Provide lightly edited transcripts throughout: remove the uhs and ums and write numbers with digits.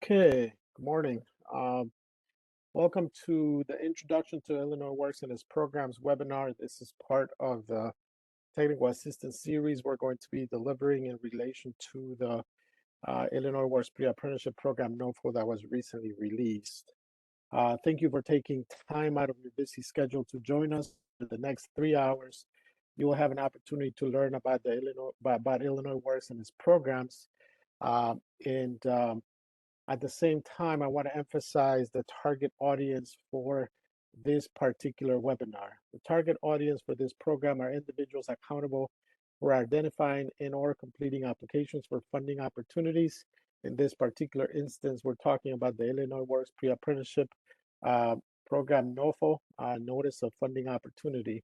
Okay, good morning. Um, Welcome to the Introduction to Illinois Works and its Programs webinar. This is part of the Technical Assistance series we're going to be delivering in relation to the Illinois Works Pre-Apprenticeship Program NOFO that was recently released. Thank you for taking time out of your busy schedule to join us for the next 3 hours. You will have an opportunity to learn about about Illinois Works and its programs. And At the same time, I want to emphasize the target audience for this particular webinar. The target audience for this program are individuals accountable for identifying and or completing applications for funding opportunities. In this particular instance, we're talking about the Illinois Works Pre-Apprenticeship uh, Program NOFO, Notice of Funding Opportunity,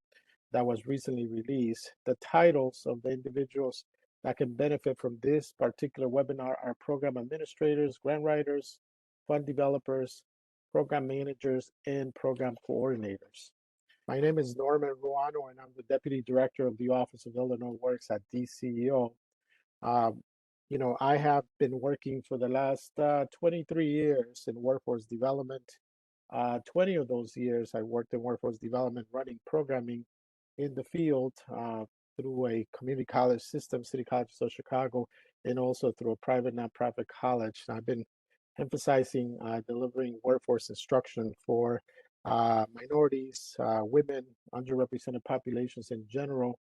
that was recently released. The titles of the individuals that can benefit from this particular webinar are program administrators, grant writers, fund developers, program managers, and program coordinators. My name is Norman Ruano, and I'm the Deputy Director of the Office of Illinois Works at DCEO. Um, I have been working for the last 23 years in workforce development. 20 of those years, I worked in workforce development, running programming in the field through a community college system, City College of Chicago, and also through a private nonprofit college. And I've been emphasizing delivering workforce instruction for minorities, women, underrepresented populations in general,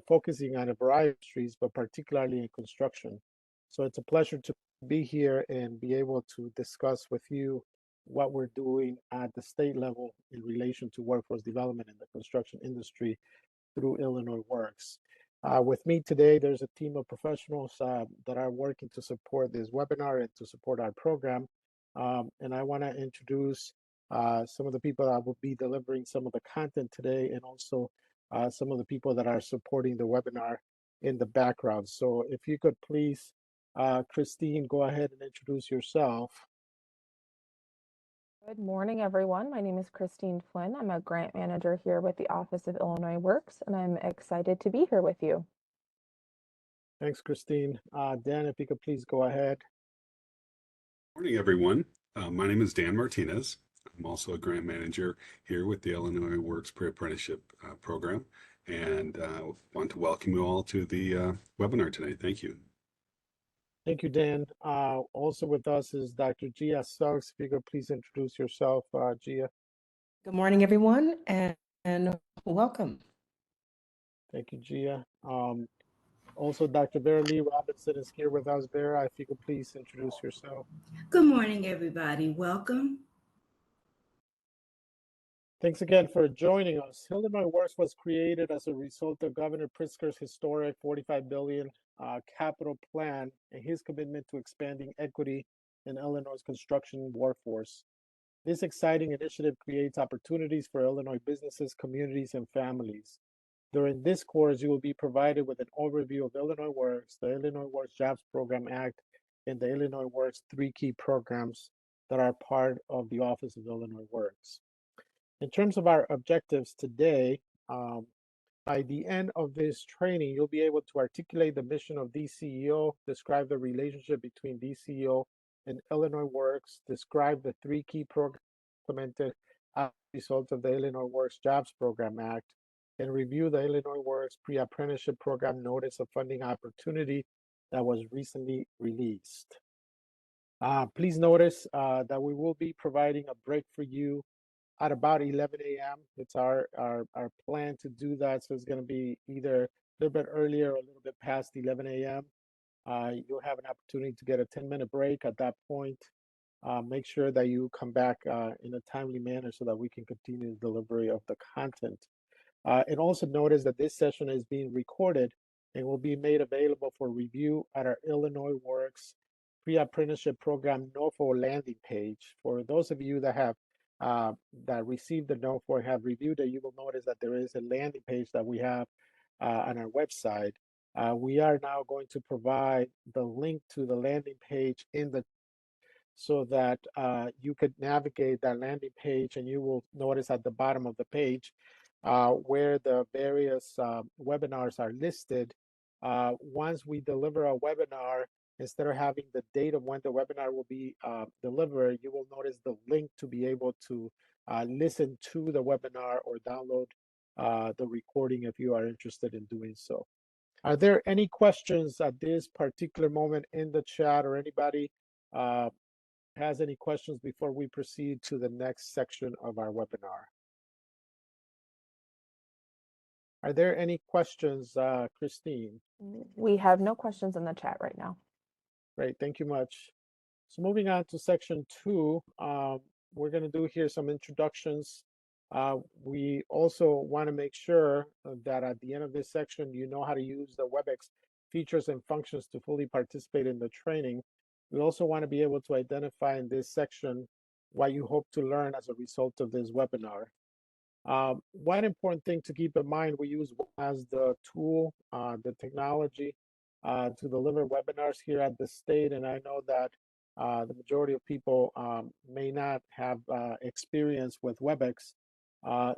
focusing on a variety of industries, but particularly in construction. So it's a pleasure to be here and be able to discuss with you what we're doing at the state level in relation to workforce development in the construction industry through Illinois Works. With me today, there's a team of professionals that are working to support this webinar and to support our program. And I want to introduce some of the people that will be delivering some of the content today, and also some of the people that are supporting the webinar in the background. So if you could please, Christine, go ahead and introduce yourself. Good morning, everyone. My name is Christine Flynn. I'm a grant manager here with the Office of Illinois Works, and I'm excited to be here with you. Thanks, Christine. Dan, if you could please go ahead. Morning, everyone. My name is Dan Martinez. I'm also a grant manager here with the Illinois Works Pre-Apprenticeship Program, and want to welcome you all to the webinar today. Thank you. Thank you, Dan. Also with us is Dr. Gia Suggs. If you could please introduce yourself, Gia. Good morning, everyone, and welcome. Thank you, Gia. Also, Dr. Vera Lee Robinson is here with us. Vera, if you could please introduce yourself. Good morning, everybody. Welcome. Thanks again for joining us. Illinois Works was created as a result of Governor Pritzker's historic $45 billion capital plan and his commitment to expanding equity in Illinois' construction workforce. This exciting initiative creates opportunities for Illinois businesses, communities, and families. During this course, you will be provided with an overview of Illinois Works, the Illinois Works Jobs Program Act, and the Illinois Works three key programs that are part of the Office of Illinois Works. In terms of our objectives today, by the end of this training, you'll be able to articulate the mission of DCEO, describe the relationship between DCEO and Illinois Works, describe the three key programs implemented as a result of the Illinois Works Jobs Program Act, and review the Illinois Works Pre-Apprenticeship Program Notice of Funding Opportunity that was recently released. Please notice that we will be providing a break for you at about 11 a.m. It's our plan to do that. So it's going to be either a little bit earlier or a little bit past 11 a.m. You'll have an opportunity to get a 10-minute break at that point. Make sure that you come back in a timely manner so that we can continue the delivery of the content. And also notice that this session is being recorded and will be made available for review at our Illinois Works Pre-Apprenticeship Program NOFO landing page. For those of you that have that received the note or have reviewed it, you will notice that there is a landing page that we have on our website. We are now going to provide the link to the landing page in the so that you could navigate that landing page, and you will notice at the bottom of the page where the various webinars are listed. Once we deliver a webinar, instead of having the date of when the webinar will be delivered, you will notice the link to be able to listen to the webinar or download the recording if you are interested in doing so. Are there any questions at this particular moment in the chat, or anybody has any questions before we proceed to the next section of our webinar? Are there any questions, Christine? We have no questions in the chat right now. Great, thank you much. So moving on to section 2, we're going to do here some introductions. We also want to make sure that at the end of this section, you know how to use the WebEx features and functions to fully participate in the training. We also want to be able to identify in this section what you hope to learn as a result of this webinar. One important thing to keep in mind, we use as the tool, the technology to deliver webinars here at the state. And I know that the majority of people may not have experience with WebEx.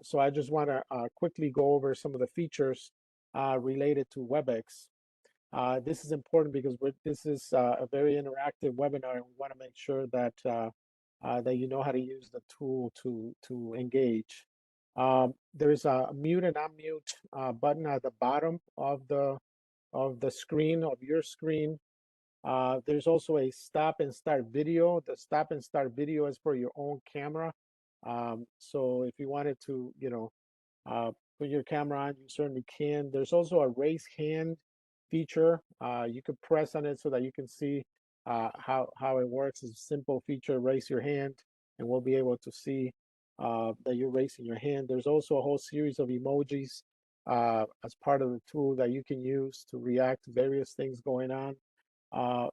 So I just want to quickly go over some of the features related to WebEx. This is important because this is a very interactive webinar, and we want to make sure that that you know how to use the tool to engage. There's a mute and unmute button at the bottom of the screen, of your screen. There's also a stop and start video. The stop and start video is for your own camera. So if you wanted to, put your camera on, you certainly can. There's also a raise hand feature. You could press on it so that you can see how it works. It's a simple feature. Raise your hand, and we'll be able to see that you're raising your hand. There's also a whole series of emojis as part of the tool that you can use to react to various things going on.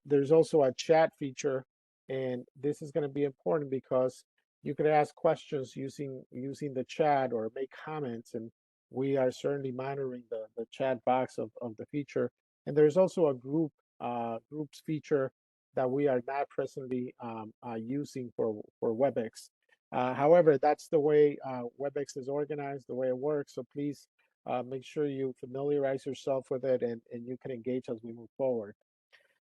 There's also a chat feature, and this is going to be important because you could ask questions using the chat or make comments, and we are certainly monitoring the chat box of the feature. And there's also a groups feature that we are not presently using for WebEx. However, that's the way WebEx is organized, the way it works. So please make sure you familiarize yourself with it, and you can engage as we move forward.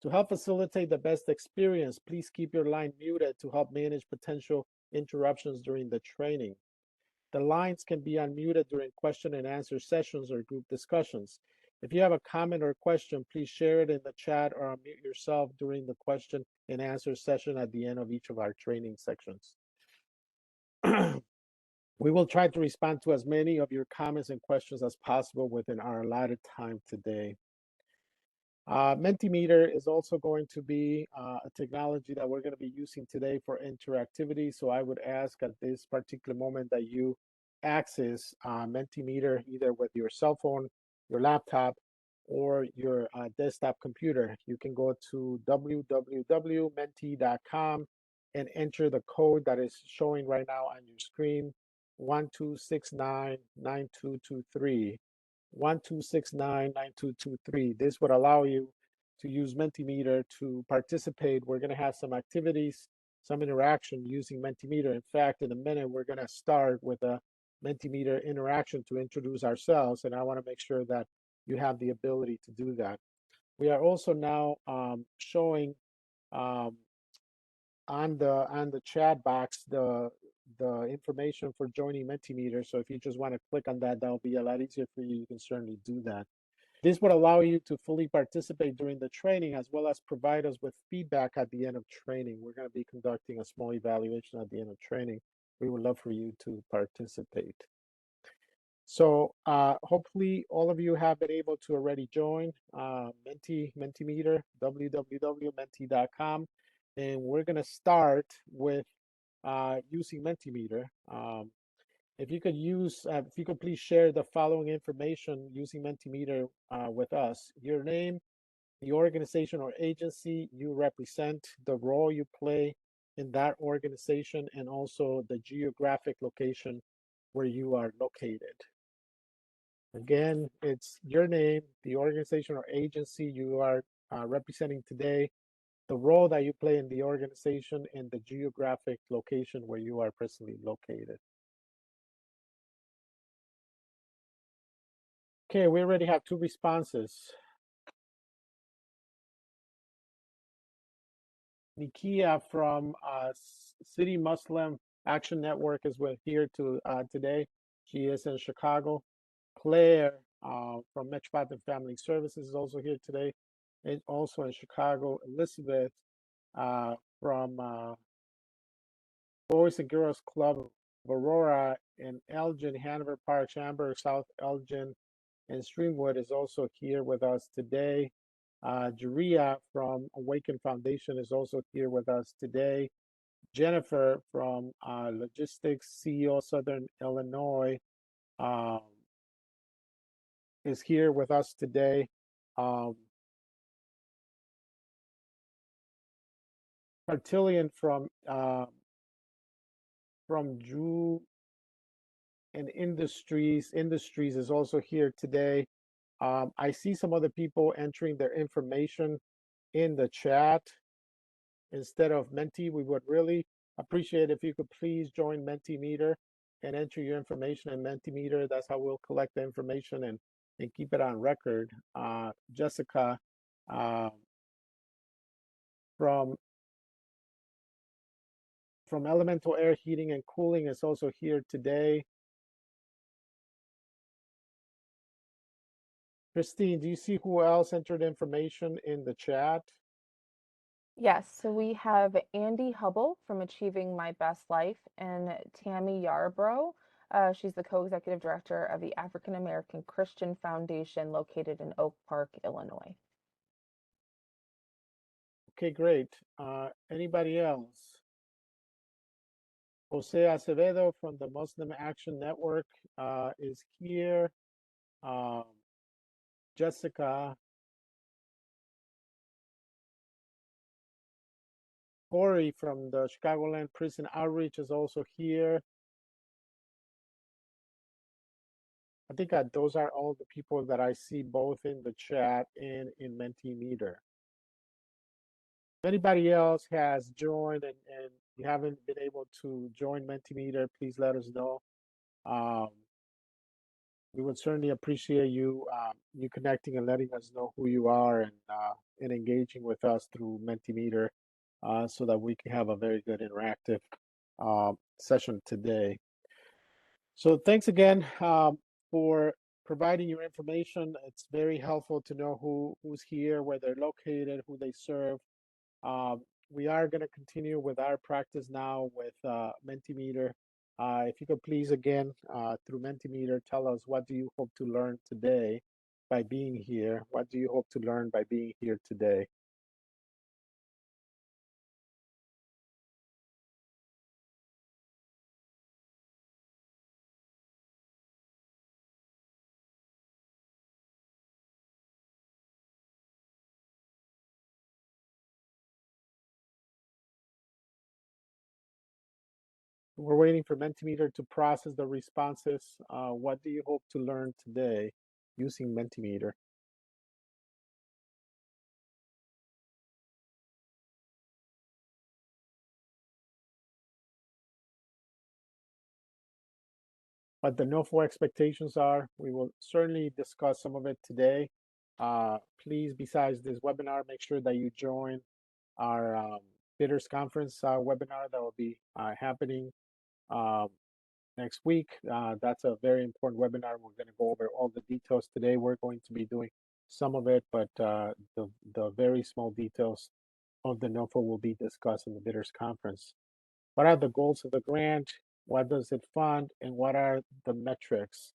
To help facilitate the best experience, please keep your line muted to help manage potential interruptions during the training. The lines can be unmuted during question and answer sessions or group discussions. If you have a comment or question, please share it in the chat or unmute yourself during the question and answer session at the end of each of our training sections. We will try to respond to as many of your comments and questions as possible within our allotted time today. Mentimeter is also going to be a technology that we're going to be using today for interactivity. So I would ask at this particular moment that you access Mentimeter either with your cell phone, your laptop, or your desktop computer. You can go to www.menti.com and enter the code that is showing right now on your screen, 12699223. 12699223. This would allow you to use Mentimeter to participate. We're going to have some activities, some interaction using Mentimeter. In fact, in a minute, we're going to start with a Mentimeter interaction to introduce ourselves, and I want to make sure that you have the ability to do that. We are also now showing on the chat box the information for joining Mentimeter. So if you just want to click on that, that'll be a lot easier for you. You can certainly do that. This would allow you to fully participate during the training, as well as provide us with feedback at the end of training. We're going to be conducting a small evaluation at the end of training. We would love for you to participate. So hopefully all of you have been able to already join Mentimeter, www.menti.com. And we're going to start with using Mentimeter. If you could please share the following information using Mentimeter with us: your name, the organization or agency you represent, the role you play in that organization, and also the geographic location where you are located. Again, it's your name, the organization or agency you are representing today, the role that you play in the organization, and the geographic location where you are presently located. Okay, we already have 2 responses. Nikia from City Muslim Action Network is here today. She is in Chicago. Claire from Metropolitan Family Services is also here today, and also in Chicago. Elizabeth from Boys and Girls Club of Aurora in Elgin, Hanover Park, Schaumburg, South Elgin, and Streamwood is also here with us today. Jaria from Awaken Foundation is also here with us today. Jennifer from Logistics CEO Southern Illinois is here with us today. Cartillion from Drew and Industries is also here today. I see some other people entering their information in the chat instead of Menti. We would really appreciate if you could please join Mentimeter and enter your information in Mentimeter. That's how we'll collect the information and keep it on record. Jessica from Elemental Air Heating and Cooling is also here today. Christine, do you see who else entered information in the chat? Yes, so we have Andy Hubble from Achieving My Best Life and Tammy Yarbrough. She's the co-executive director of the African American Christian Foundation located in Oak Park, Illinois. Okay, great. Anybody else? Jose Acevedo from the Muslim Action Network is here. Jessica. Corey from the Chicagoland Prison Outreach is also here. I think those are all the people that I see both in the chat and in Mentimeter. If anybody else has joined and you haven't been able to join Mentimeter, please let us know. We would certainly appreciate you connecting and letting us know who you are and engaging with us through Mentimeter so that we can have a very good interactive session today. So thanks again for providing your information. It's very helpful to know who's here, where they're located, who they serve. We are going to continue with our practice now with Mentimeter. If you could please again, through Mentimeter, tell us what do you hope to learn today by being here? What do you hope to learn by being here today? We're waiting for Mentimeter to process the responses. What do you hope to learn today using Mentimeter? What the NOFO expectations are. We will certainly discuss some of it today. Please, besides this webinar, make sure that you join our Bidders Conference webinar that will be happening next week. That's a very important webinar. We're going to go over all the details today. We're going to be doing some of it, but the very small details of the NOFO will be discussed in the Bidders Conference. What are the goals of the grant? What does it fund? And what are the metrics?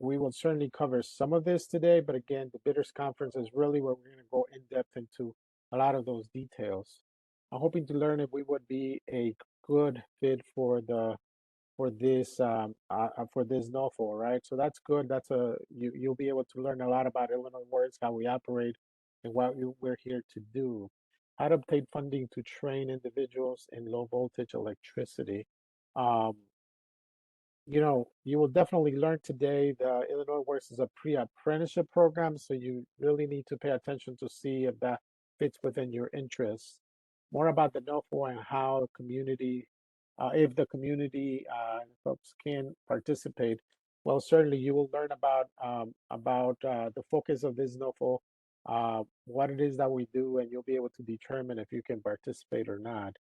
We will certainly cover some of this today, but again, the Bidders Conference is really where we're going to go in depth into a lot of those details. I'm hoping to learn if we would be a good fit for this NOFO, right? So that's good. You'll be able to learn a lot about Illinois Works, how we operate, and what we're here to do. How to obtain funding to train individuals in low voltage electricity. You will definitely learn today the Illinois Works is a pre-apprenticeship program, so you really need to pay attention to see if that fits within your interests. More about the NOFO and how if the community folks can participate. Well, certainly you will learn about the focus of this NOFO what it is that we do, and you'll be able to determine if you can participate or not.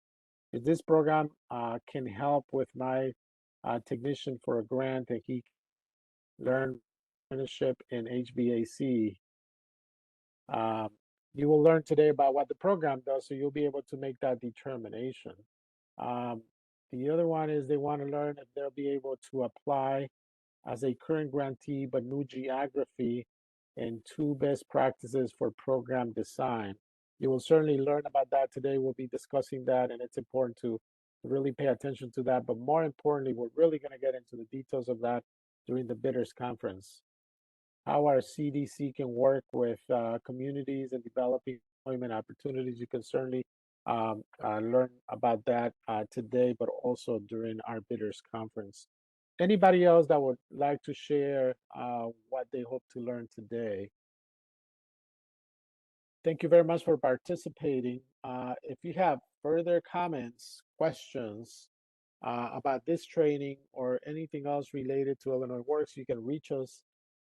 If this program can help with my technician for a grant and he learn apprenticeship in HVAC, um, you will learn today about what the program does, so you'll be able to make that determination. Um, the other one is they want to learn if they'll be able to apply as a current grantee, but new geography and two best practices for program design. You will certainly learn about that today. We'll be discussing that, and it's important to really pay attention to that. But more importantly, we're really going to get into the details of that during the bidders conference. How our CDC can work with communities and developing employment opportunities. You can certainly learn about that today, but also during our bidders conference. Anybody else that would like to share what they hope to learn today? Thank you very much for participating. If you have further comments, questions about this training or anything else related to Illinois Works, you can reach us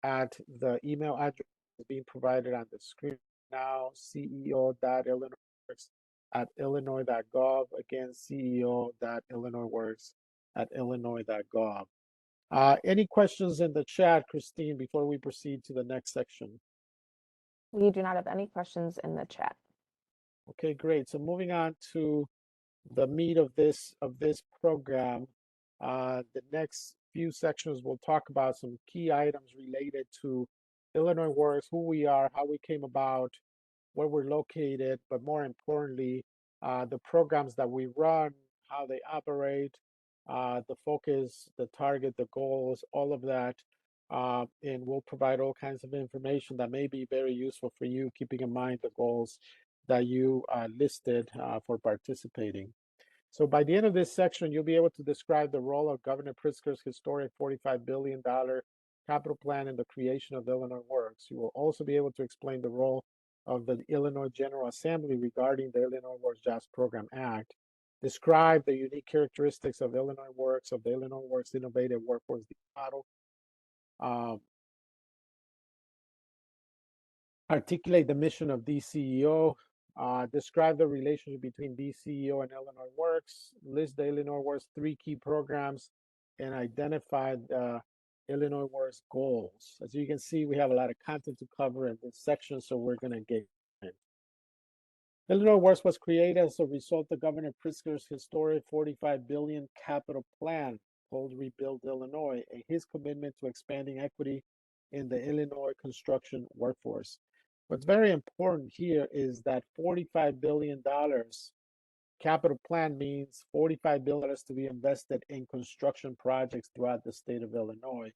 at the email address being provided on the screen now, ceo.illinoisworks at illinois.gov. Again, ceo.illinoisworks at illinois.gov. Any questions in the chat, Christine, before we proceed to the next section? We do not have any questions in the chat. Okay, great. So moving on to the meat of this program, the next few sections will talk about some key items related to Illinois Works, who we are, how we came about, where we're located, but more importantly, the programs that we run, how they operate, the focus, the target, the goals, all of that. And we'll provide all kinds of information that may be very useful for you, keeping in mind the goals that you listed for participating. So by the end of this section, you'll be able to describe the role of Governor Pritzker's historic $45 billion capital plan in the creation of Illinois Works. You will also be able to explain the role of the Illinois General Assembly regarding the Illinois Works Jobs Program Act, describe the unique characteristics of Illinois Works, of the Illinois Works Innovative Workforce Model, um, articulate the mission of DCEO, describe the relationship between DCEO and Illinois Works, list the Illinois Works 3 key programs, and identify the Illinois Works goals. As you can see, we have a lot of content to cover in this section, so we're going to get in. Illinois Works was created as a result of Governor Pritzker's historic $45 billion capital plan called Rebuild Illinois, and his commitment to expanding equity in the Illinois construction workforce. What's very important here is that $45 billion capital plan means $45 billion to be invested in construction projects throughout the state of Illinois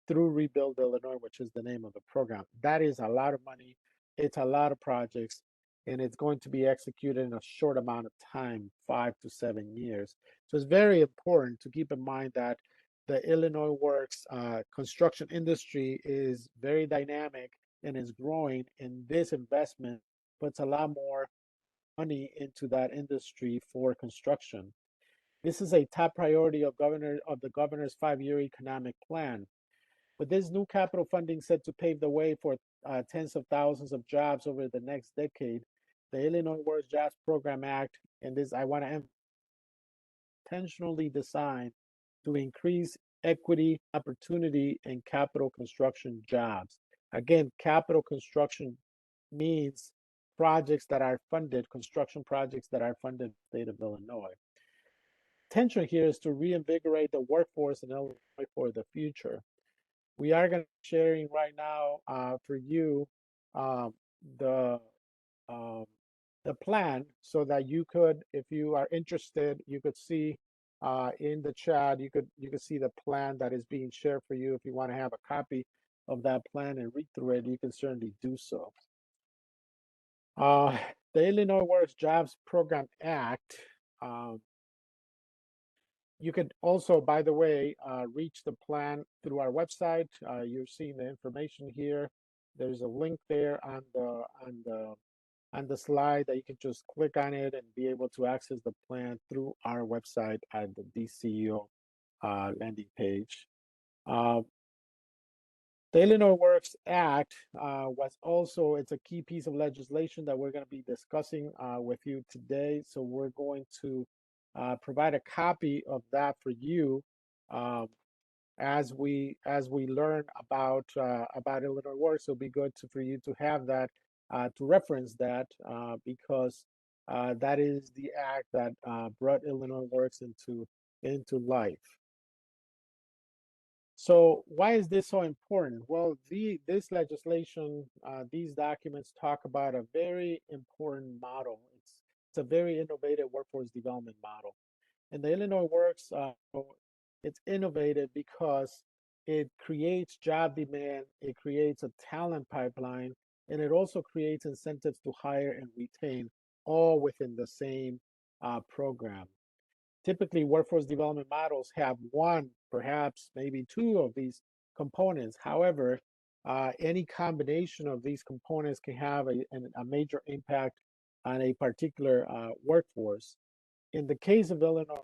through Rebuild Illinois, which is the name of the program. That is a lot of money. It's a lot of projects, and it's going to be executed in a short amount of time, 5 to 7 years. So it's very important to keep in mind that the Illinois Works construction industry is very dynamic and is growing, and this investment puts a lot more money into that industry for construction. This is a top priority of the governor's 5-year economic plan. With this new capital funding set to pave the way for tens of thousands of jobs over the next decade, the Illinois Works Jobs Program Act, and this I want to intentionally designed to increase equity, opportunity, and capital construction jobs. Again, capital construction means projects that are funded, construction projects that are funded in the state of Illinois. Intention here is to reinvigorate the workforce in Illinois for the future. We are going to be sharing right now for you um, the um, the plan so that you could, if you are interested, you could see in the chat, you could see the plan that is being shared for you. If you want to have a copy of that plan and read through it, you can certainly do so. The Illinois Works Jobs Program Act. You could also, by the way, reach the plan through our website. You're seeing the information here. There's a link there on the slide that you can just click on it and be able to access the plan through our website at the DCEO landing page. The Illinois Works Act it's a key piece of legislation that we're going to be discussing with you today. So we're going to provide a copy of that for you um, as we learn about Illinois Works. It'll be good for you to have that to reference that because that is the act that brought Illinois Works into life. So why is this so important? Well, this legislation, these documents talk about a very important model. It's a very innovative workforce development model. And the Illinois Works, it's innovative because it creates job demand, it creates a talent pipeline, and it also creates incentives to hire and retain all within the same program. Typically, workforce development models have one, perhaps maybe two of these components. However, any combination of these components can have a major impact on a particular workforce. In the case of Illinois,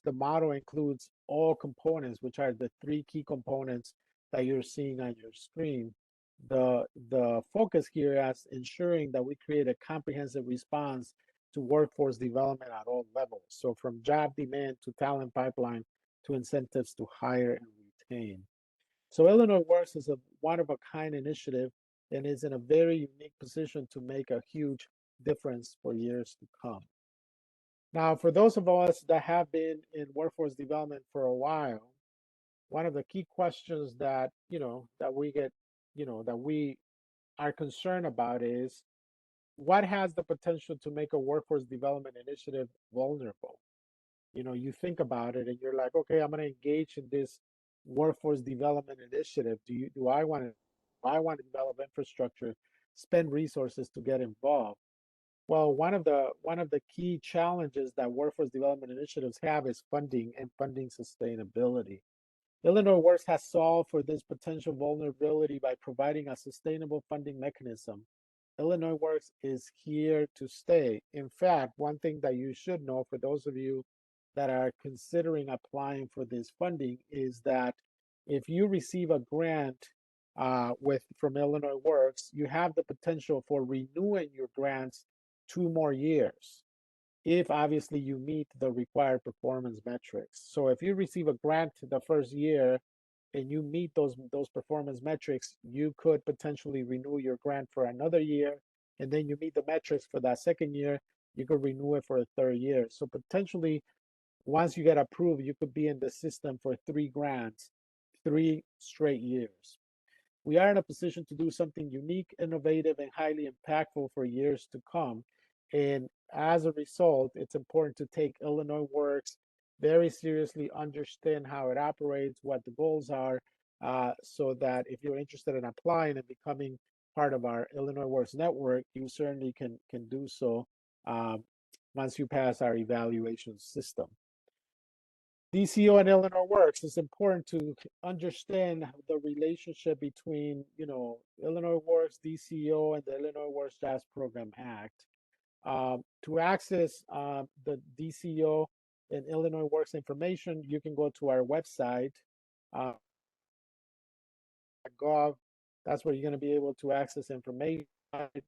the model includes all components, which are the three key components that you're seeing on your screen. The focus here is ensuring that we create a comprehensive response to workforce development at all levels. So from job demand to talent pipeline to incentives to hire and retain. So Illinois Works is a one-of-a-kind initiative and is in a very unique position to make a huge difference for years to come. Now, for those of us that have been in workforce development for a while, one of the key questions that that we get, that we are concerned about is what has the potential to make a workforce development initiative vulnerable? You think about it and you're like, okay, I'm going to engage in this workforce development initiative. Do I want to develop infrastructure, spend resources to get involved? Well, one of the key challenges that workforce development initiatives have is funding and funding sustainability. Illinois Works has solved for this potential vulnerability by providing a sustainable funding mechanism. Illinois Works is here to stay. In fact, one thing that you should know for those of you that are considering applying for this funding is that if you receive a grant from Illinois Works, you have the potential for renewing your grants 2 more years if obviously you meet the required performance metrics. So if you receive a grant the first year and you meet those performance metrics, you could potentially renew your grant for another year, and then you meet the metrics for that second year, you could renew it for a third year. So potentially, once you get approved, you could be in the system for 3 grants, 3 straight years. We are in a position to do something unique, innovative, and highly impactful for years to come. And as a result, it's important to take Illinois Works very seriously, understand how it operates, what the goals are, so that if you're interested in applying and becoming part of our Illinois Works network, you certainly can do so once you pass our evaluation system. DCO and Illinois Works, it's important to understand the relationship between, Illinois Works, DCO, and the Illinois Works Jobs Program Act. To access the DCO and Illinois Works information, you can go to our website, gov. That's where you're going to be able to access information.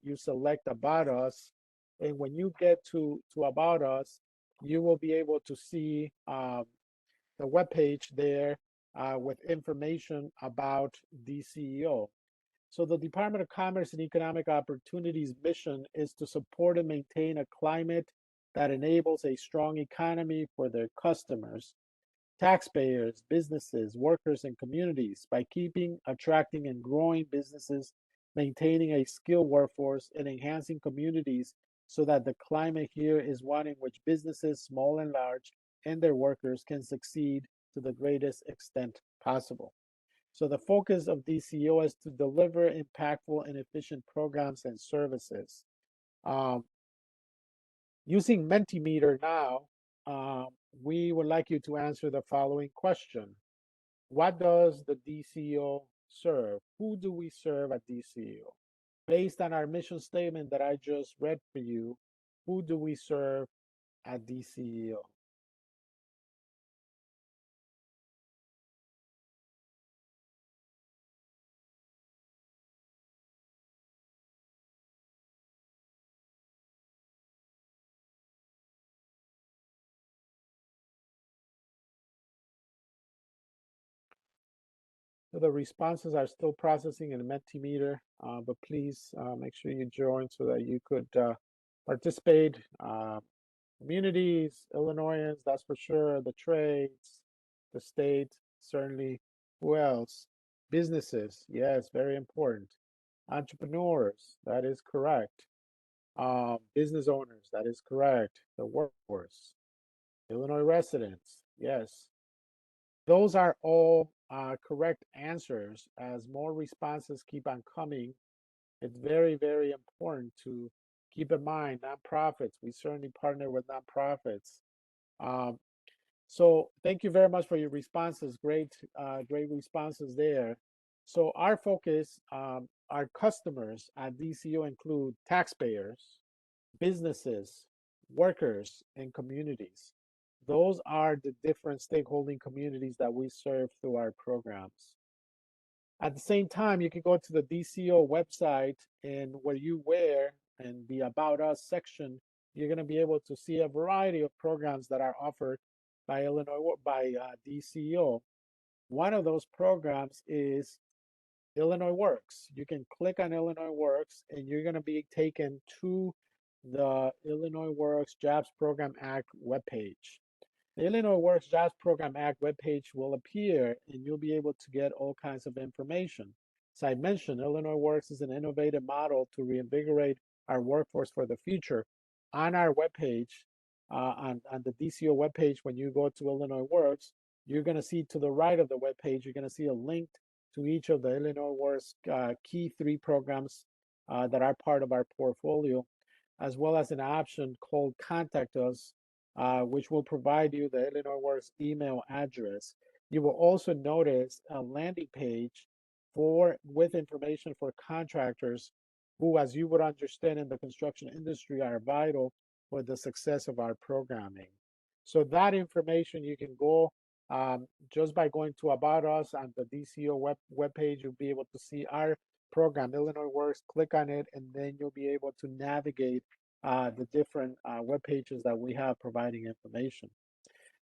You select About Us, and when you get to About Us, you will be able to see the webpage there with information about DCEO. So the Department of Commerce and Economic Opportunities mission is to support and maintain a climate that enables a strong economy for their customers, taxpayers, businesses, workers, and communities by keeping, attracting, and growing businesses, maintaining a skilled workforce, and enhancing communities so that the climate here is one in which businesses, small and large, and their workers can succeed to the greatest extent possible. So the focus of DCO is to deliver impactful and efficient programs and services. Using Mentimeter now, we would like you to answer the following question. What does the DCO serve? Who do we serve at DCO? Based on our mission statement that I just read for you, who do we serve at DCEO? The responses are still processing in Mentimeter, but please make sure you join so that you could participate. Communities, Illinoisans, that's for sure, the trades, the state, certainly. Who else? Businesses, yes, very important. Entrepreneurs, that is correct. Business owners, that is correct. The workforce, Illinois residents, yes. Those are all correct answers. As more responses keep on coming, it's very, very important to keep in mind nonprofits. We certainly partner with nonprofits. Um, so thank you very much for your responses. Great responses there. So our focus, our customers at DCO include taxpayers, businesses, workers, and communities. Those are the different stakeholding communities that we serve through our programs. At the same time, you can go to the DCO website, and where you wear and the About Us section, you're going to be able to see a variety of programs that are offered by DCO. One of those programs is Illinois Works. You can click on Illinois Works, and you're going to be taken to the Illinois Works Jobs Program Act webpage. The Illinois Works Jobs Program Act webpage will appear, and you'll be able to get all kinds of information. As I mentioned, Illinois Works is an innovative model to reinvigorate our workforce for the future. On our webpage, on the DCO webpage, when you go to Illinois Works, you're going to see to the right of the webpage, you're going to see a link to each of the Illinois Works key 3 programs that are part of our portfolio, as well as an option called Contact Us, which will provide you the Illinois Works email address. You will also notice a landing page with information for contractors who, as you would understand in the construction industry, are vital for the success of our programming. So that information you can go just by going to About Us on the DCO webpage. You'll be able to see our program, Illinois Works. Click on it, and then you'll be able to navigate the different web pages that we have providing information.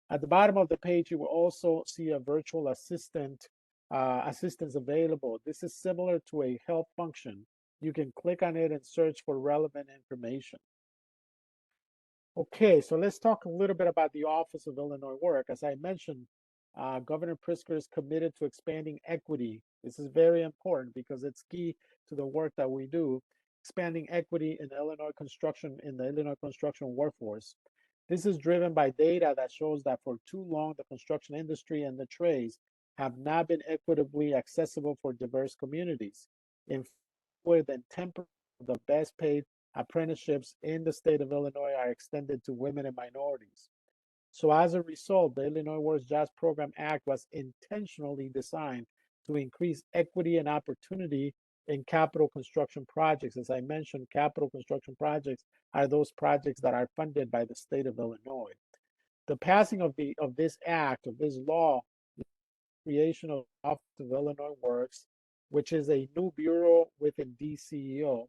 At the bottom of the page, you will also see a virtual assistance available. This is similar to a help function. You can click on it and search for relevant information. Okay, so let's talk a little bit about the Office of Illinois Work. As I mentioned, Governor Pritzker is committed to expanding equity. This is very important because it's key to the work that we do, expanding equity in the Illinois construction workforce. This is driven by data that shows that for too long, the construction industry and the trades have not been equitably accessible for diverse communities. In more than 10% of the best paid apprenticeships in the state of Illinois are extended to women and minorities. So as a result, the Illinois Works Jobs Program Act was intentionally designed to increase equity and opportunity in capital construction projects. As I mentioned, capital construction projects are those projects that are funded by the state of Illinois. The passing of this act, of this law, the creation of the Office of Illinois Works, which is a new bureau within DCEO,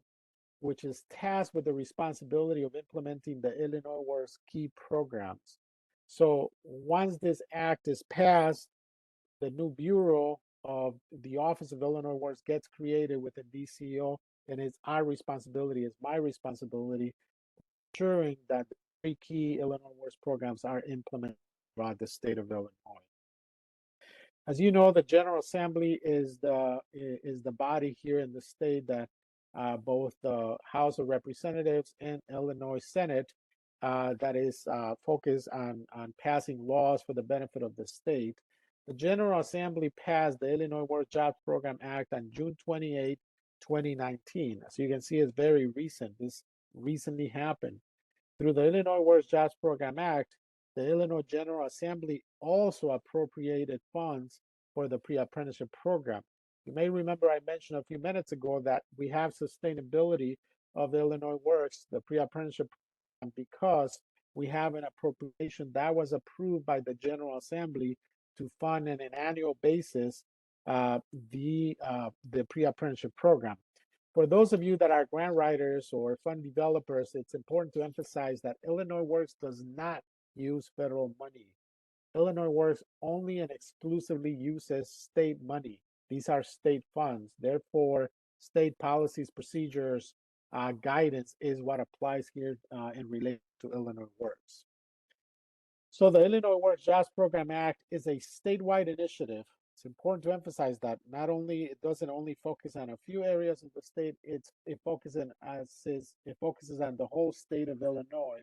which is tasked with the responsibility of implementing the Illinois Works key programs. So once this act is passed, the new bureau of the Office of Illinois Works gets created within DCO, and it's our responsibility, it's my responsibility, ensuring that the 3 key Illinois Works programs are implemented throughout the state of Illinois. As you know, the General Assembly is the body here in the state that both the House of Representatives and Illinois Senate that is focused on passing laws for the benefit of the state. The General Assembly passed the Illinois Works Jobs Program Act on June 28, 2019. So you can see it's very recent. This recently happened. Through the Illinois Works Jobs Program Act, the Illinois General Assembly also appropriated funds for the pre-apprenticeship program. You may remember I mentioned a few minutes ago that we have sustainability of Illinois Works, the pre-apprenticeship program, because we have an appropriation that was approved by the General Assembly to fund on an annual basis the pre-apprenticeship program. For those of you that are grant writers or fund developers, it's important to emphasize that Illinois Works does not use federal money. Illinois Works only and exclusively uses state money. These are state funds. Therefore, state policies, procedures, guidance is what applies here in relation to Illinois Works. So the Illinois Works Jobs Program Act is a statewide initiative. It's important to emphasize that not only it doesn't only focus on a few areas of the state, it focuses on the whole state of Illinois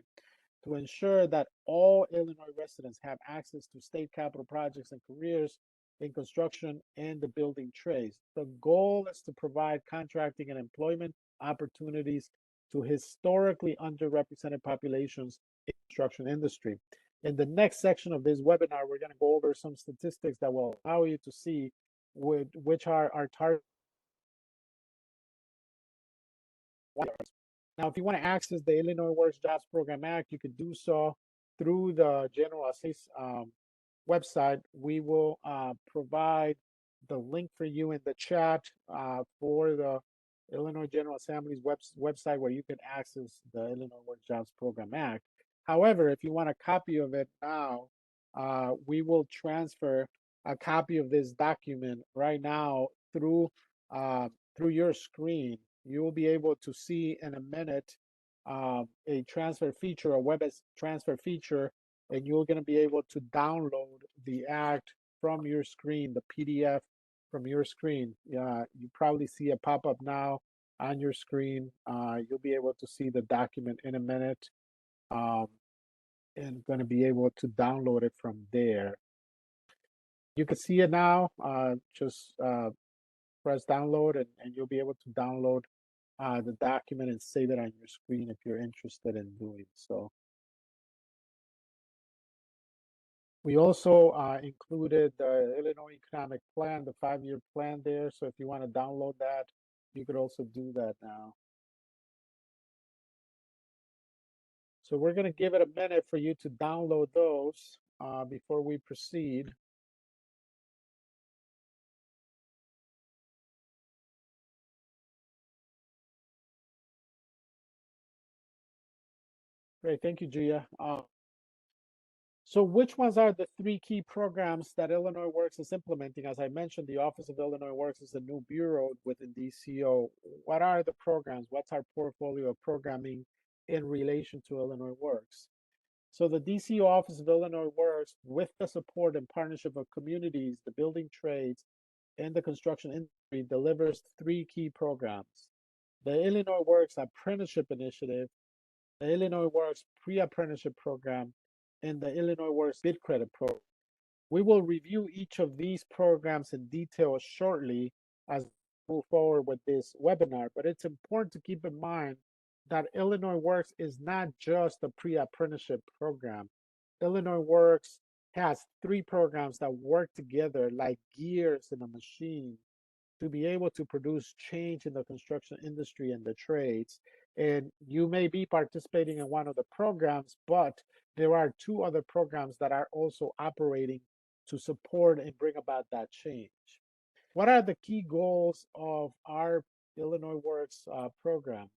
to ensure that all Illinois residents have access to state capital projects and careers in construction and the building trades. The goal is to provide contracting and employment opportunities to historically underrepresented populations in the construction industry. In the next section of this webinar, we're going to go over some statistics that will allow you to see which are our target. Now, if you want to access the Illinois Works Jobs Program Act, you can do so through the General Assembly's website. We will provide the link for you in the chat for the Illinois General Assembly's website where you can access the Illinois Works Jobs Program Act. However, if you want a copy of it now, we will transfer a copy of this document right now through your screen. You will be able to see in a minute a transfer feature, a web transfer feature, and you're going to be able to download the act from your screen, the PDF from your screen. You probably see a pop-up now on your screen. You'll be able to see the document in a minute and going to be able to download it from there. You can see it now. Just press download and you'll be able to download the document and save it on your screen if you're interested in doing so. We also included the Illinois Economic Plan, the 5-year plan there. So if you want to download that, you could also do that now. So we're going to give it a minute for you to download those before we proceed. Great, thank you, Gia. So which ones are the 3 key programs that Illinois Works is implementing? As I mentioned, the Office of Illinois Works is a new bureau within DCO. What are the programs? What's our portfolio of programming in relation to Illinois Works? So the DCO Office of Illinois Works, with the support and partnership of communities, the building trades, and the construction industry, delivers 3 key programs. The Illinois Works Apprenticeship Initiative, the Illinois Works Pre-Apprenticeship Program, and the Illinois Works Bid Credit Program. We will review each of these programs in detail shortly as we move forward with this webinar, but it's important to keep in mind that Illinois Works is not just a pre-apprenticeship program. Illinois Works has 3 programs that work together like gears in a machine to be able to produce change in the construction industry and the trades. And you may be participating in one of the programs, but there are 2 other programs that are also operating to support and bring about that change. What are the key goals of our Illinois Works program?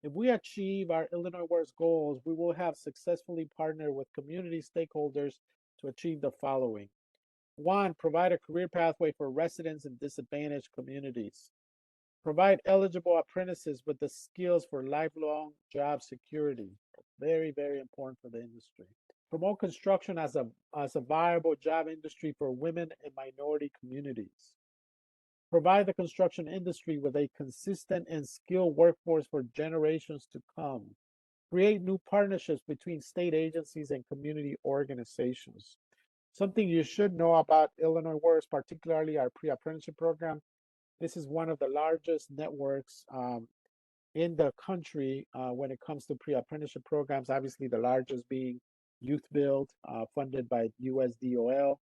If we achieve our Illinois Works goals, we will have successfully partnered with community stakeholders to achieve the following. 1, provide a career pathway for residents in disadvantaged communities. Provide eligible apprentices with the skills for lifelong job security. Very, very important for the industry. Promote construction as a viable job industry for women and minority communities. Provide the construction industry with a consistent and skilled workforce for generations to come. Create new partnerships between state agencies and community organizations. Something you should know about Illinois Works, particularly our pre-apprenticeship program. This is one of the largest networks in the country when it comes to pre-apprenticeship programs, obviously the largest being Youth Build, funded by USDOL.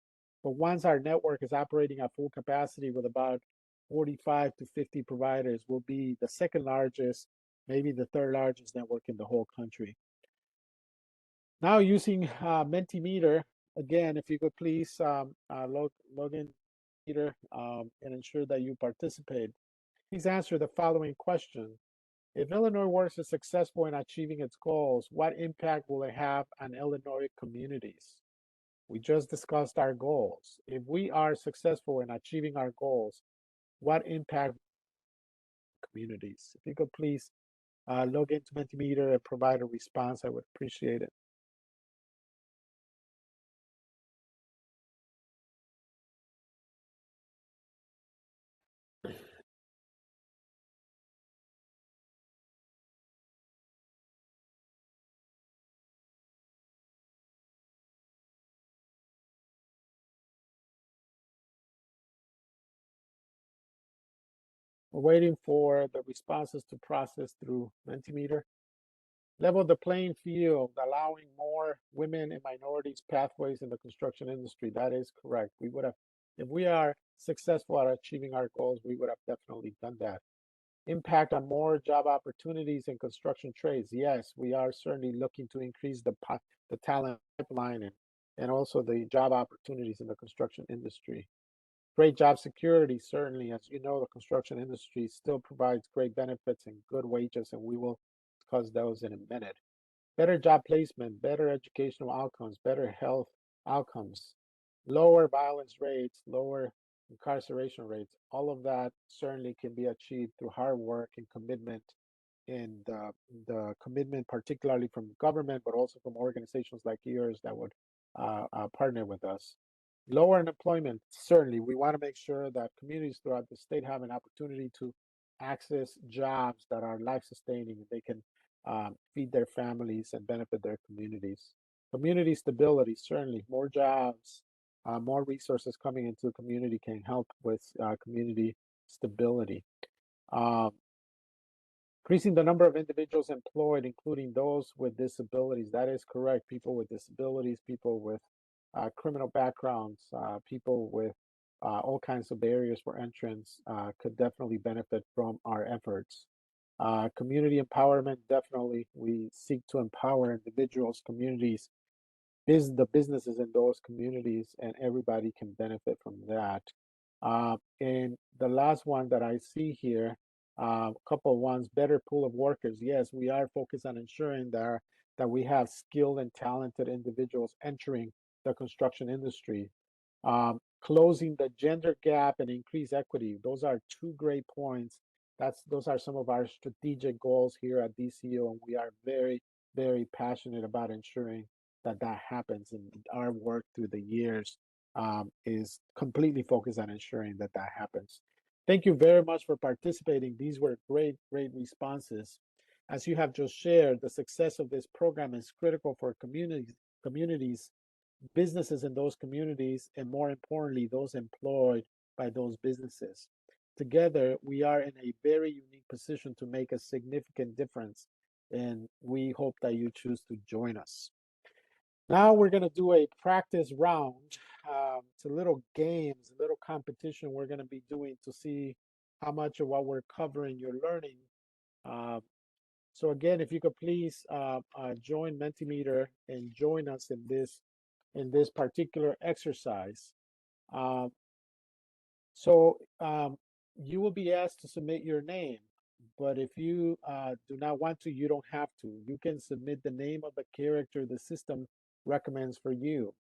But once our network is operating at full capacity with about 45 to 50 providers, will be the 2nd largest, maybe the 3rd largest network in the whole country. Now using Mentimeter, again, if you could please log in and ensure that you participate. Please answer the following question. If Illinois Works is successful in achieving its goals, what impact will it have on Illinois communities? We just discussed our goals. If we are successful in achieving our goals, what impact communities? If you could please log into Mentimeter and provide a response, I would appreciate it. We're waiting for the responses to process through Mentimeter. Level the playing field, allowing more women and minorities pathways in the construction industry. That is correct. We would have, if we are successful at achieving our goals, we would have definitely done that. Impact on more job opportunities in construction trades. Yes, we are certainly looking to increase the talent pipeline and also the job opportunities in the construction industry. Great job security, certainly. As you know, the construction industry still provides great benefits and good wages, and we will discuss those in a minute. Better job placement, better educational outcomes, better health outcomes, lower violence rates, lower incarceration rates. All of that certainly can be achieved through hard work and commitment, and the commitment, particularly from government, but also from organizations like yours that would partner with us. Lower unemployment, certainly. We want to make sure that communities throughout the state have an opportunity to access jobs that are life sustaining. They can feed their families and benefit their communities. Community stability, certainly. More jobs, more resources coming into the community can help with community stability. Um, Increasing the number of individuals employed, including those with disabilities. That is correct. People with disabilities, people with criminal backgrounds, people with all kinds of barriers for entrance could definitely benefit from our efforts. Community empowerment, definitely. We seek to empower individuals, communities, the businesses in those communities, and everybody can benefit from that. And the last one that I see here, a couple of ones, better pool of workers. Yes, we are focused on ensuring that we have skilled and talented individuals entering the construction industry. Closing the gender gap and increase equity. Those are two great points. Those are some of our strategic goals here at DCO, and we are very, very passionate about ensuring that happens. And our work through the years is completely focused on ensuring that happens. Thank you very much for participating. These were great, great responses. As you have just shared, the success of this program is critical for communities, businesses in those communities, and more importantly, those employed by those businesses. Together, we are in a very unique position to make a significant difference, and we hope that you choose to join us. Now we're going to do a practice round. It's a little games, a little competition we're going to be doing to see how much of what we're covering you're learning. Uh, so again, if you could please join Mentimeter and join us in this particular exercise. Um, so you will be asked to submit your name, but if you do not want to, you don't have to. You can submit the name of the character the system recommends for you.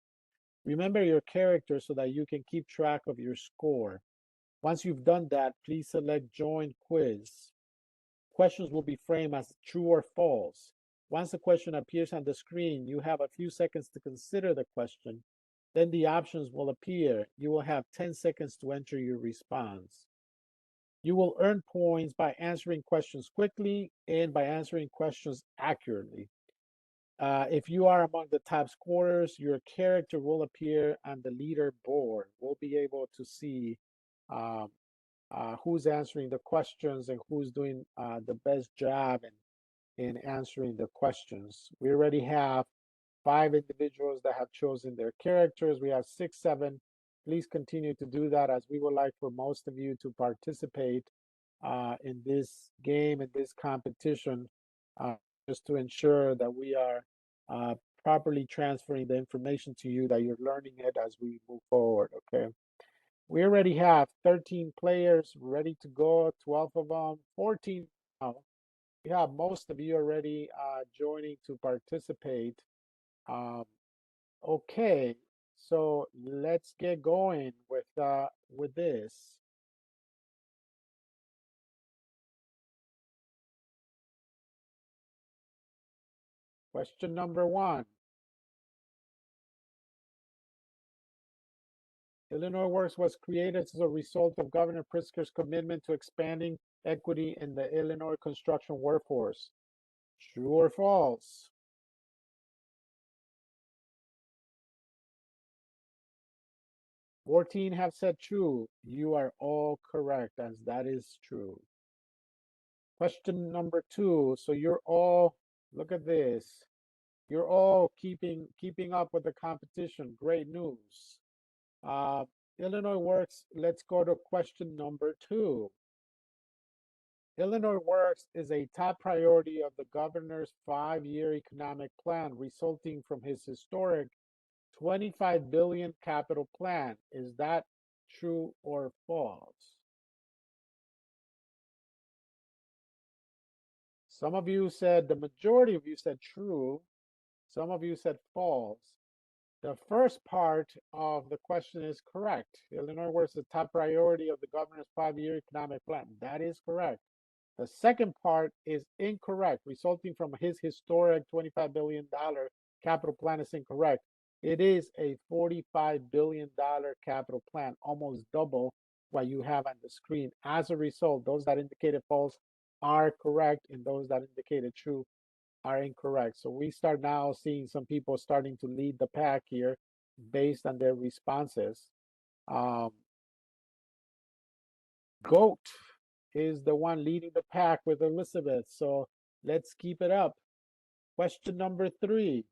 Remember your character so that you can keep track of your score. Once you've done that, please select Join Quiz. Questions will be framed as true or false. Once the question appears on the screen, you have a few seconds to consider the question. Then the options will appear. You will have 10 seconds to enter your response. You will earn points by answering questions quickly and by answering questions accurately. If you are among the top scorers, your character will appear on the leaderboard. We'll be able to see um, who's answering the questions and who's doing the best job in answering the questions. We already have 5 individuals that have chosen their characters. We have 6, 7. Please continue to do that, as we would like for most of you to participate in this game, in this competition, uh, just to ensure that we are uh, properly transferring the information to you, that you're learning it as we move forward, okay? We already have 13 players ready to go, 12 of them, 14 now. We have most of you already joining to participate. Um, okay, so let's get going with this. Question number 1. Illinois Works was created as a result of Governor Pritzker's commitment to expanding equity in the Illinois construction workforce. True or false? Fourteen have said true. You are all correct, as that is true. Question number 2. So you're all, look at this. You're all keeping up with the competition. Great news. Illinois Works, let's go to question number 2. Illinois Works is a top priority of the governor's 5-year economic plan resulting from his historic 25 billion capital plan. Is that true or false? Some of you said, the majority of you said true. Some of you said false. The first part of the question is correct. Illinois Works is the top priority of the governor's 5-year economic plan. That is correct. The second part is incorrect, resulting from his historic $25 billion capital plan is incorrect. It is a $45 billion capital plan, almost double what you have on the screen. As a result, those that indicated false are correct, and those that indicated true are incorrect. So we start now seeing some people starting to lead the pack here based on their responses. GOAT is the one leading the pack with Elizabeth. So let's keep it up. Question number 3.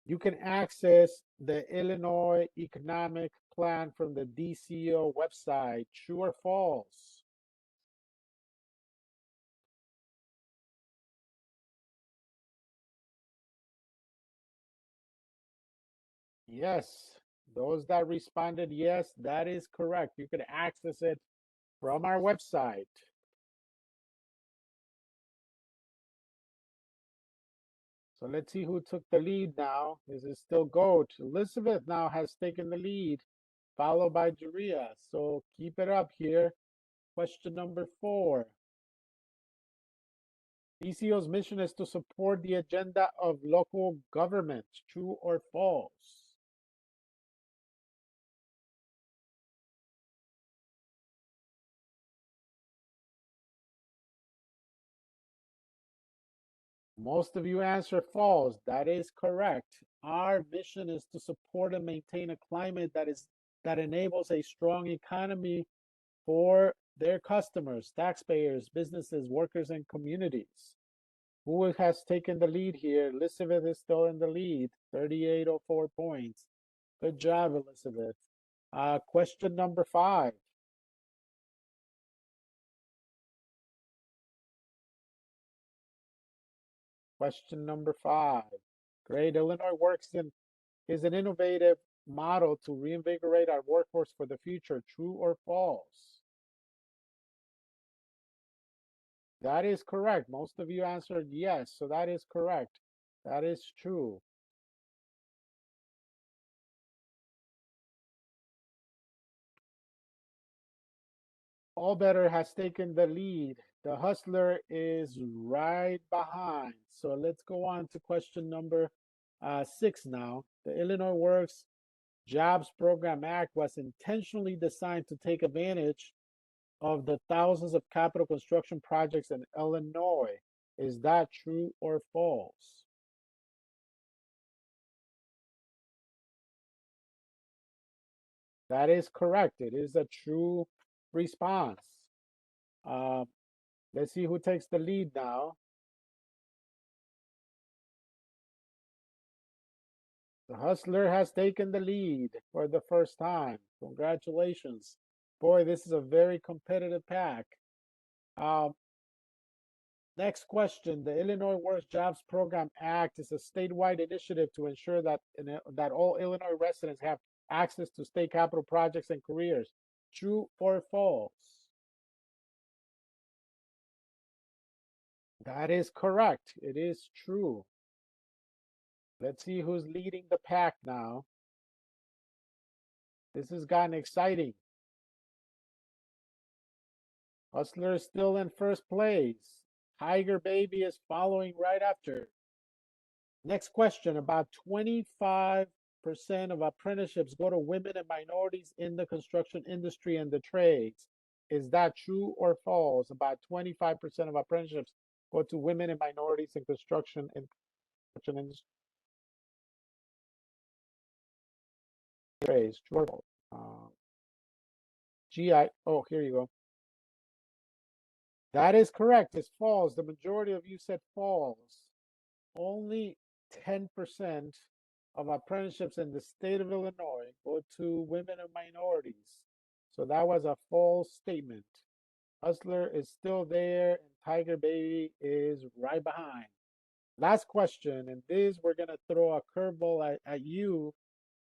You can access the Illinois Economic Plan from the DCO website. True or false? Yes. Those that responded yes, that is correct. You can access it from our website. So let's see who took the lead now. Is it still GOAT? Elizabeth now has taken the lead, followed by Juria. So keep it up here. Question number 4. DCO's mission is to support the agenda of local government. True or false? Most of you answer false. That is correct. Our mission is to support and maintain a climate that enables a strong economy for their customers, taxpayers, businesses, workers, and communities. Who has taken the lead here? Elizabeth is still in the lead, 3804 points. Good job, Elizabeth. Question number 5. Question number 5. Great. Illinois Works is an innovative model to reinvigorate our workforce for the future. True or false? That is correct. Most of you answered yes, so that is correct. That is true. Allbetter has taken the lead. The Hustler is right behind. So let's go on to question number 6 now. The Illinois Works Jobs Program Act was intentionally designed to take advantage of the thousands of capital construction projects in Illinois. Is that true or false? That is correct. It is a true response. Uh, let's see who takes the lead now. The Hustler has taken the lead for the first time. Congratulations. Boy, this is a very competitive pack. Um, Next question. The Illinois Works Jobs Program Act is a statewide initiative to ensure that all Illinois residents have access to state capital projects and careers. True or false? That is correct. It is true. Let's see who's leading the pack now. This has gotten exciting. Hustler is still in first place. Tiger Baby is following right after. Next question. About 25% of apprenticeships go to women and minorities in the construction industry and the trades. Is that true or false? About 25% of apprenticeships go to women and minorities in construction and construction industry trades. True or false? Oh, here you go. That is correct. It's false. The majority of you said false. Only 10% of apprenticeships in the state of Illinois go to women and minorities. So that was a false statement. Hustler is still there, and Tiger Baby is right behind. Last question, and this we're going to throw a curveball at you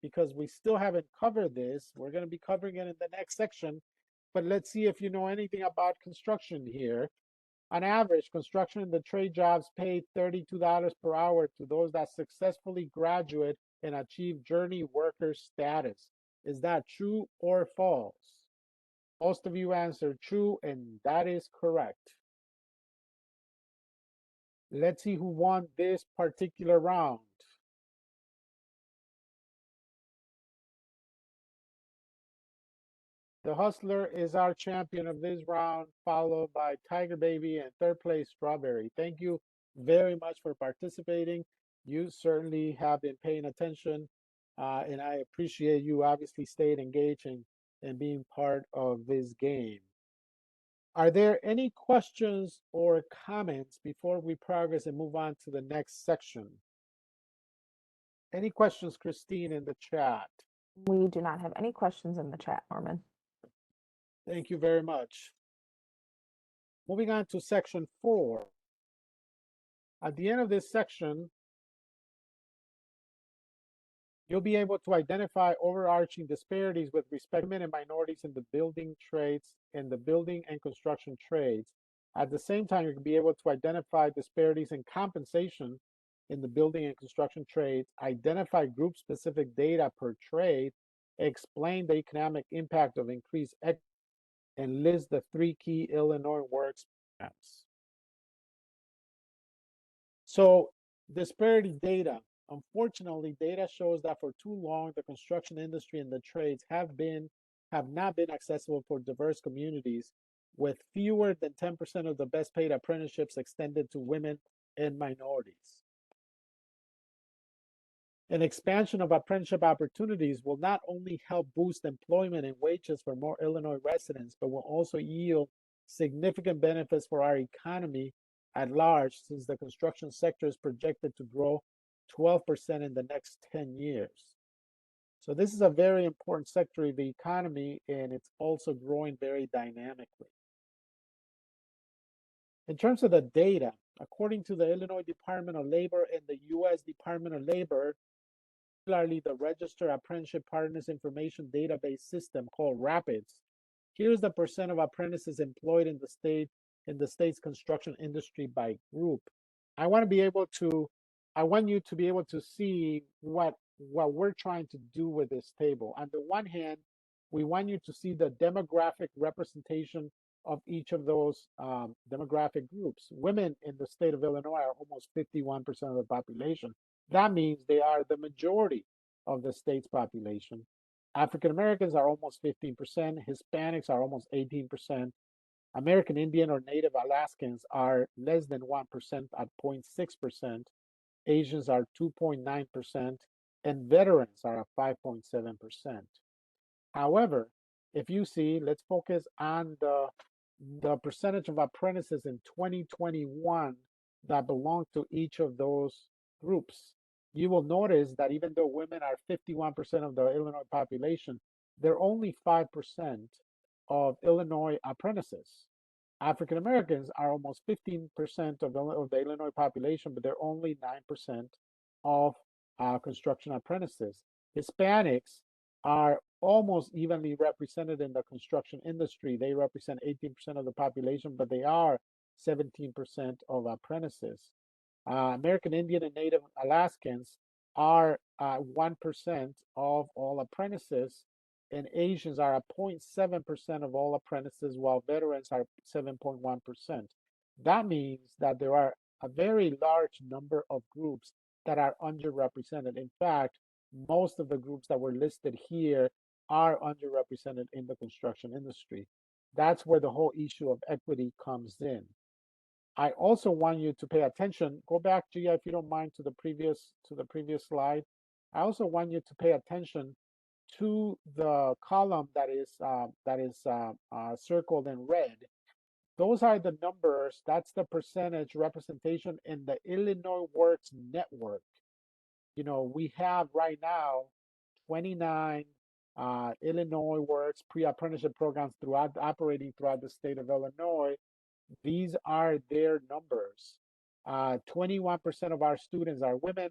because we still haven't covered this. We're going to be covering it in the next section, but let's see if you know anything about construction here. On average, construction and the trade jobs pay $32 per hour to those that successfully graduate and achieve journey worker status. Is that true or false? Most of you answered true, and that is correct. Let's see who won this particular round. The Hustler is our champion of this round, followed by Tiger Baby and third place Strawberry. Thank you very much for participating. You certainly have been paying attention, and I appreciate you obviously staying engaged and being part of this game. Are there any questions or comments before we progress and move on to the next section? Any questions, Christine, in the chat? We do not have any questions in the chat, Norman. Thank you very much. Moving on to section 4. At the end of this section, you'll be able to identify overarching disparities with respect to women and minorities in the building trades and the building and construction trades. At the same time, you'll be able to identify disparities in compensation in the building and construction trades, identify group-specific data per trade, explain the economic impact of increased equity, and list the 3 key Illinois Works programs. So, disparity data. Unfortunately, data shows that for too long, the construction industry and the trades have not been accessible for diverse communities, with fewer than 10% of the best paid apprenticeships extended to women and minorities. An expansion of apprenticeship opportunities will not only help boost employment and wages for more Illinois residents, but will also yield significant benefits for our economy at large, since the construction sector is projected to grow 12% in the next 10 years. So this is a very important sector of the economy, and it's also growing very dynamically. In terms of the data, according to the Illinois Department of Labor and the U.S. Department of Labor, particularly the Register Apprenticeship Partners Information Database System called RAPIDS, here's the percent of apprentices employed in the state's construction industry by group. I want you to be able to see what we're trying to do with this table. On the one hand, we want you to see the demographic representation of each of those demographic groups. Women in the state of Illinois are almost 51% of the population. That means they are the majority of the state's population. African Americans are almost 15%, Hispanics are almost 18%, American Indian or Native Alaskans are less than 1% at 0.6%, Asians are 2.9%, and veterans are at 5.7%. However, if you see, let's focus on the percentage of apprentices in 2021 that belong to each of those groups. You will notice that even though women are 51% of the Illinois population, they're only 5% of Illinois apprentices. African Americans are almost 15% of the Illinois population, but they're only 9% of construction apprentices. Hispanics are almost evenly represented in the construction industry. They represent 18% of the population, but they are 17% of apprentices. American Indian and Native Alaskans are 1% of all apprentices, and Asians are at 0.7% of all apprentices, while veterans are 7.1%. That means that there are a very large number of groups that are underrepresented. In fact, most of the groups that were listed here are underrepresented in the construction industry. That's where the whole issue of equity comes in. I also want you to pay attention. Go back, Gia, if you don't mind, to the previous slide. I also want you to pay attention to the column that is circled in red. Those are the numbers. That's the percentage representation in the Illinois Works network. You know, we have right now 29 Illinois Works pre-apprenticeship programs throughout operating throughout the state of Illinois. These are their numbers. 21% of our students are women,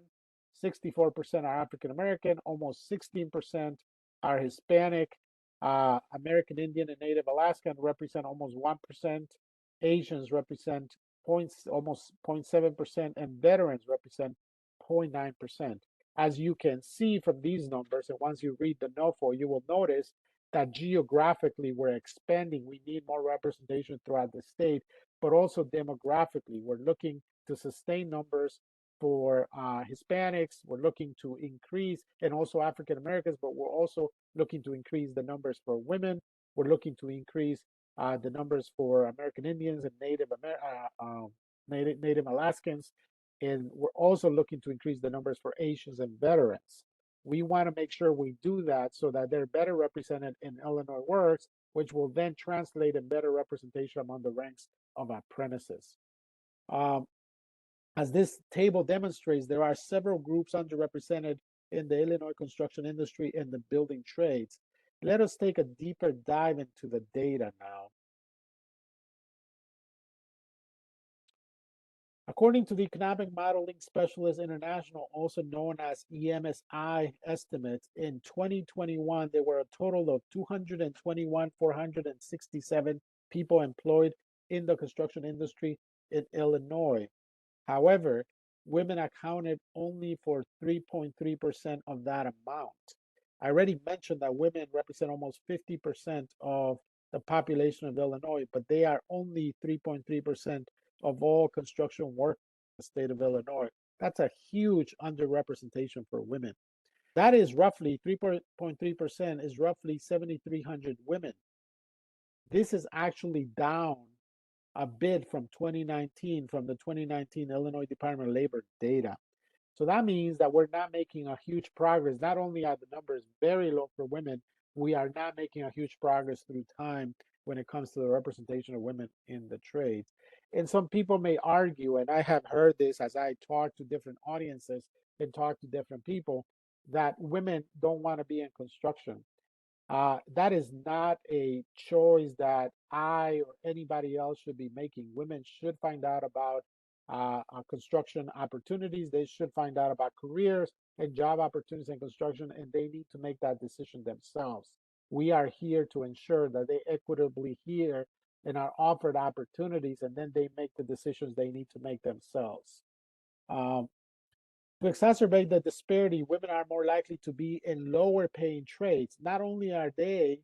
64% are African American, almost 16% are Hispanic. American Indian and Native Alaskan represent almost 1%. Asians represent almost 0.7%, and veterans represent 0.9%. As you can see from these numbers, and once you read the NOFO, you will notice that geographically we're expanding. We need more representation throughout the state, but also demographically. We're looking to sustain numbers for Hispanics. We're looking to increase, and also African Americans, but we're also looking to increase the numbers for women. We're looking to increase the numbers for American Indians and Native Alaskans, and we're also looking to increase the numbers for Asians and veterans. We want to make sure we do that so that they're better represented in Illinois Works, which will then translate in better representation among the ranks of apprentices. Um, as this table demonstrates, there are several groups underrepresented in the Illinois construction industry and the building trades. Let us take a deeper dive into the data now. According to the Economic Modeling Specialist International, also known as EMSI estimates, in 2021, there were a total of 221,467 people employed in the construction industry in Illinois. However, women accounted only for 3.3% of that amount. I already mentioned that women represent almost 50% of the population of Illinois, but they are only 3.3% of all construction work in the state of Illinois. That's a huge underrepresentation for women. That is roughly 3.3% is roughly 7,300 women. This is actually down a bit from 2019, from the 2019 Illinois Department of Labor data. So that means that we're not making a huge progress. Not only are the numbers very low for women, we are not making a huge progress through time when it comes to the representation of women in the trades. And some people may argue, and I have heard this as I talk to different audiences and talk to different people, that women don't want to be in construction. That is not a choice that I or anybody else should be making. Women should find out about construction opportunities. They should find out about careers and job opportunities in construction, and they need to make that decision themselves. We are here to ensure that they equitably hear and are offered opportunities, and then they make the decisions they need to make themselves. Um, to exacerbate the disparity, women are more likely to be in lower paying trades. Not only are they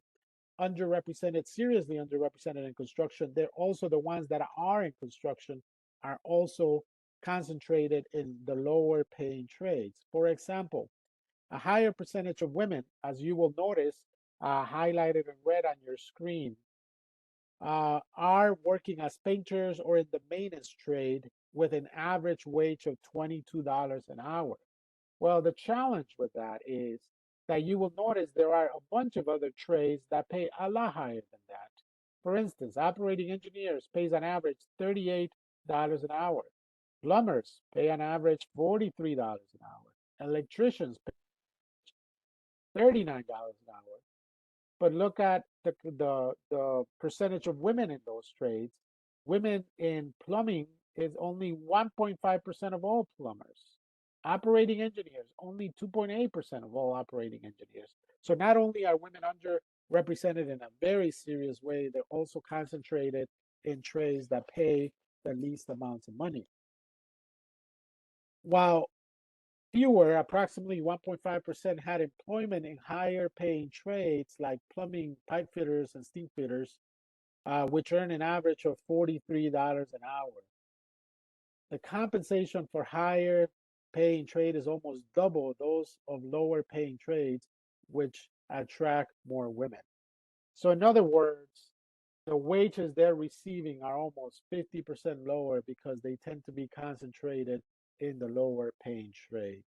underrepresented, seriously underrepresented in construction, they're also the ones that are in construction are also concentrated in the lower paying trades. For example, a higher percentage of women, as you will notice, highlighted in red on your screen, are working as painters or in the maintenance trade with an average wage of $22 an hour. Well, the challenge with that is that you will notice there are a bunch of other trades that pay a lot higher than that. For instance, operating engineers pays on average $38 an hour. Plumbers pay on average $43 an hour. Electricians pay $39 an hour. But look at the percentage of women in those trades. Women in plumbing is only 1.5% of all plumbers. Operating engineers, only 2.8% of all operating engineers. So not only are women underrepresented in a very serious way, they're also concentrated in trades that pay the least amounts of money. While fewer, approximately 1.5%, had employment in higher paying trades like plumbing, pipe fitters, and steam fitters. which earn an average of $43 an hour. The compensation for higher paying trade is almost double those of lower paying trades, which attract more women. So, in other words, the wages they're receiving are almost 50% lower because they tend to be concentrated in the lower paying trades.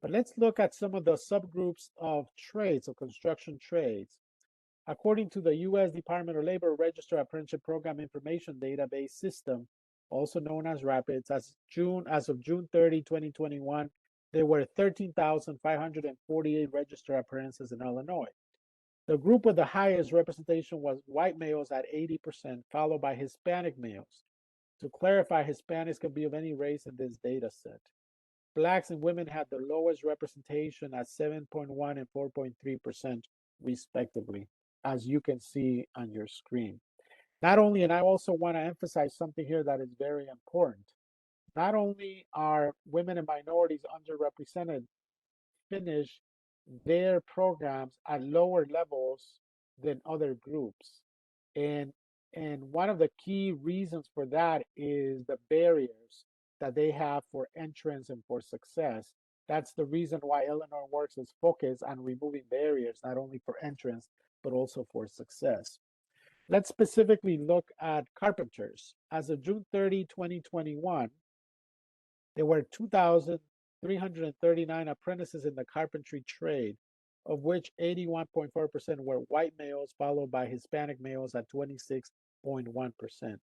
But let's look at some of the subgroups of trades, of construction trades. According to the U.S. Department of Labor Register Apprenticeship Program Information Database System, also known as RAPIDS, as of June 30, 2021, there were 13,548 registered apprentices in Illinois. The group with the highest representation was white males at 80%, followed by Hispanic males. To clarify, Hispanics can be of any race in this data set. Blacks and women had the lowest representation at 7.1 and 4.3%, respectively, as you can see on your screen. Not only, and I also want to emphasize something here that is very important, not only are women and minorities underrepresented, finish their programs at lower levels than other groups. And one of the key reasons for that is the barriers that they have for entrance and for success. That's the reason why Illinois Works is focused on removing barriers, not only for entrance, but also for success. Let's specifically look at carpenters. As of June 30, 2021, there were 2,339 apprentices in the carpentry trade, of which 81.4% were white males, followed by Hispanic males at 26.1%.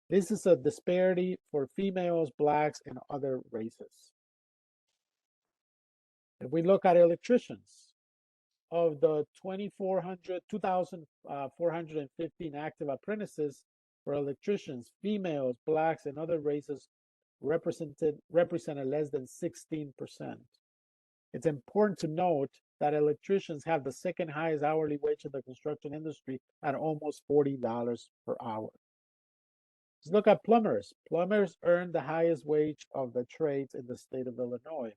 This is a disparity for females, blacks, and other races. If we look at electricians, of the 2,415 active apprentices for electricians, females, blacks, and other races represented less than 16%. It's important to note that electricians have the second highest hourly wage in the construction industry at almost $40 per hour. Let's look at plumbers. Plumbers earn the highest wage of the trades in the state of Illinois.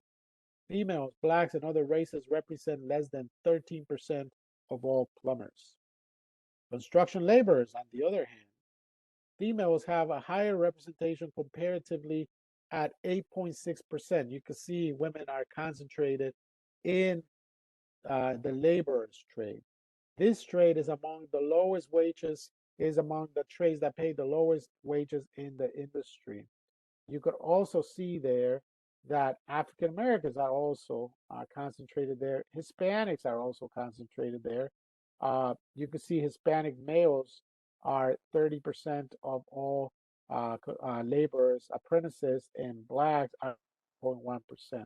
Females, blacks, and other races represent less than 13% of all plumbers. Construction laborers, on the other hand, females have a higher representation comparatively at 8.6%. You can see women are concentrated in the laborer's trade. This trade is among the lowest wages, is among the trades that pay the lowest wages in the industry. You could also see there that African Americans are also concentrated there. Hispanics are also concentrated there. You can see Hispanic males are 30% of all laborers, apprentices, and blacks are 0.1%.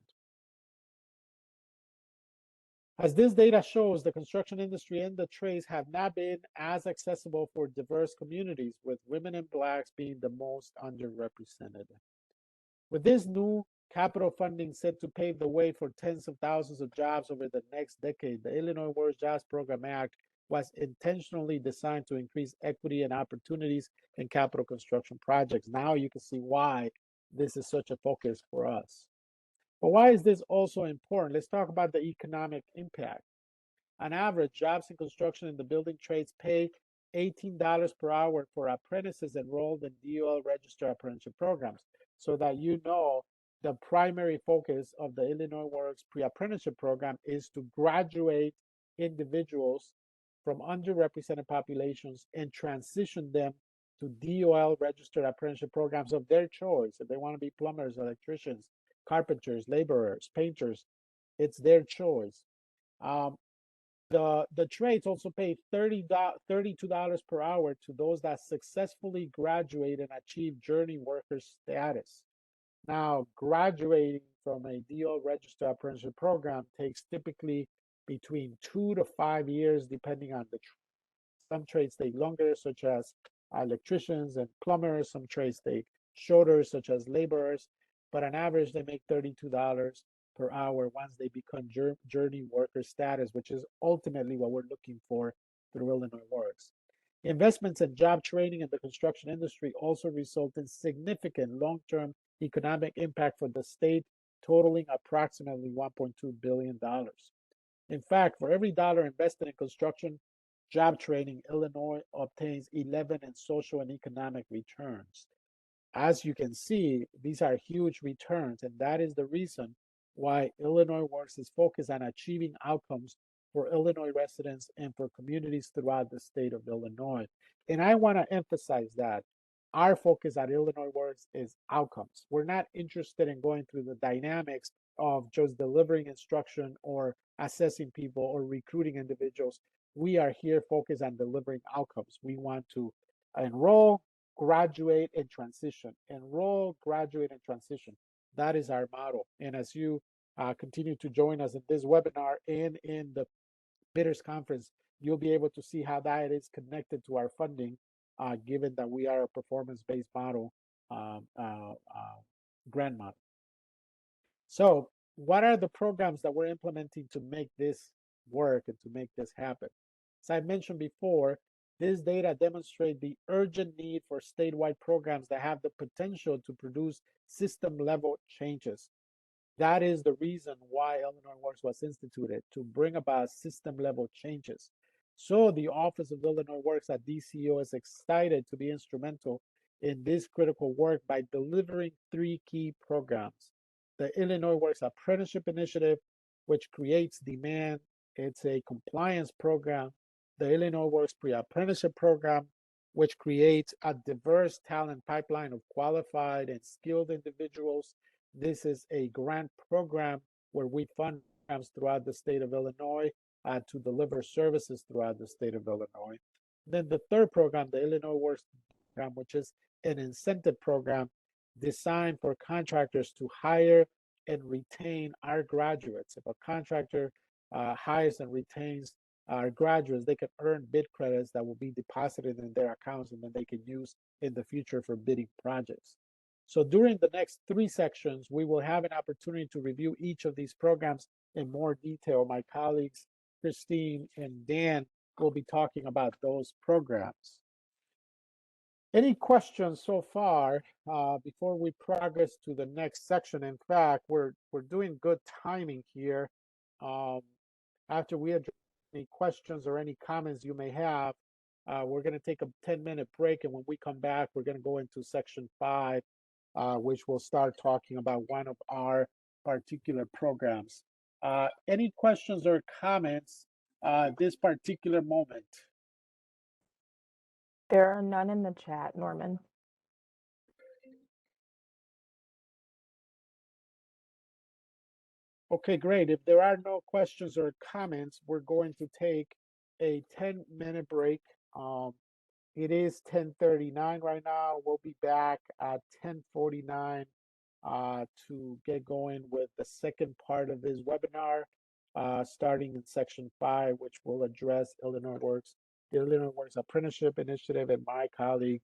As this data shows, the construction industry and the trades have not been as accessible for diverse communities, with women and blacks being the most underrepresented. With this new capital funding set to pave the way for tens of thousands of jobs over the next decade, the Illinois Works Jobs Program Act was intentionally designed to increase equity and opportunities in capital construction projects. Now you can see why this is such a focus for us. But why is this also important? Let's talk about the economic impact. On average, jobs in construction and the building trades pay $18 per hour for apprentices enrolled in DOL registered apprenticeship programs, so that you know the primary focus of the Illinois Works pre-apprenticeship program is to graduate individuals from underrepresented populations and transition them to DOL registered apprenticeship programs of their choice. If they want to be plumbers, electricians, carpenters, laborers, painters, it's their choice. The trades also pay $32 per hour to those that successfully graduate and achieve journey worker status. Now, graduating from a DO registered apprenticeship program takes typically between 2 to 5 years, depending on the trade. Some trades take longer, such as electricians and plumbers. Some trades take shorter, such as laborers. But on average, they make $32 per hour once they become journey worker status, which is ultimately what we're looking for through Illinois Works. Investments in job training in the construction industry also result in significant long-term economic impact for the state, totaling approximately $1.2 billion. In fact, for every dollar invested in construction job training, Illinois obtains 11 in social and economic returns. As you can see, these are huge returns, and that is the reason why Illinois Works is focused on achieving outcomes for Illinois residents and for communities throughout the state of Illinois. And I want to emphasize that our focus at Illinois Works is outcomes. We're not interested in going through the dynamics of just delivering instruction or assessing people or recruiting individuals. We are here focused on delivering outcomes. We want to enroll, graduate, and transition. Enroll, graduate, and transition. That is our model. And as you continue to join us in this webinar and in the bidders conference, you'll be able to see how that is connected to our funding, given that we are a performance-based model, grant model. So what are the programs that we're implementing to make this work and to make this happen? As I mentioned before, this data demonstrate the urgent need for statewide programs that have the potential to produce system-level changes. That is the reason why Illinois Works was instituted, to bring about system-level changes. So the Office of Illinois Works at DCO is excited to be instrumental in this critical work by delivering 3 key programs. The Illinois Works Apprenticeship Initiative, which creates demand. It's a compliance program. The Illinois Works Pre-Apprenticeship Program, which creates a diverse talent pipeline of qualified and skilled individuals. This is a grant program where we fund programs throughout the state of Illinois to deliver services throughout the state of Illinois. Then the third program, the Illinois Works Program, which is an incentive program designed for contractors to hire and retain our graduates. If a contractor hires and retains our graduates, they can earn bid credits that will be deposited in their accounts and then they can use in the future for bidding projects. So during the next 3 sections, we will have an opportunity to review each of these programs in more detail. My colleagues, Christine and Dan, will be talking about those programs. Any questions so far before we progress to the next section? In fact, we're doing good timing here. After we address any questions or any comments you may have, we're going to take a 10-minute break, and when we come back, we're going to go into section 5, which will start talking about one of our particular programs. Any questions or comments this particular moment? There are none in the chat, Norman. Okay, great. If there are no questions or comments, we're going to take a 10-minute break. It is 10:39 right now. We'll be back at 10:49 to get going with the second part of this webinar, starting in section 5, which will address Illinois Works, the Illinois Works Apprenticeship Initiative, and my colleague,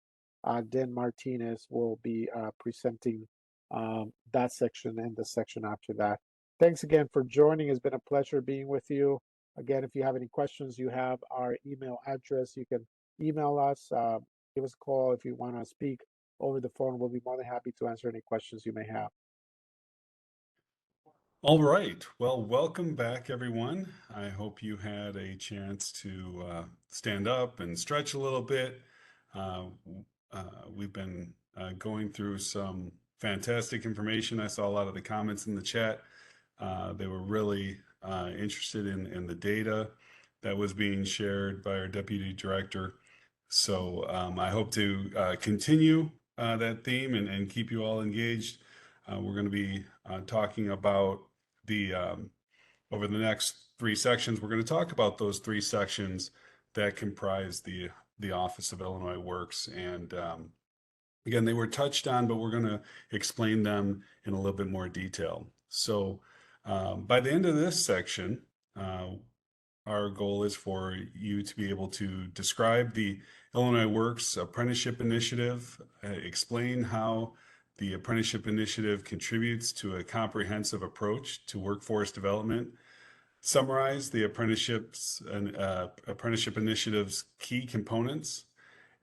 Dan Martinez, will be presenting that section and the section after that. Thanks again for joining. It's been a pleasure being with you. Again, if you have any questions, you have our email address. You can email us, give us a call if you want to speak over the phone. We'll be more than happy to answer any questions you may have. All right. Well, welcome back, everyone. I hope you had a chance to stand up and stretch a little bit. We've been going through some fantastic information. I saw a lot of the comments in the chat. They were really interested in the data that was being shared by our deputy director. So I hope to continue that theme and keep you all engaged. We're going to be talking about the over the next 3 sections. We're going to talk about those 3 sections that comprise the Office of Illinois Works. And again, they were touched on, but we're going to explain them in a little bit more detail. So by the end of this section, our goal is for you to be able to describe the Illinois Works Apprenticeship Initiative, explain how the Apprenticeship Initiative contributes to a comprehensive approach to workforce development, summarize the Apprenticeship Initiative's key components,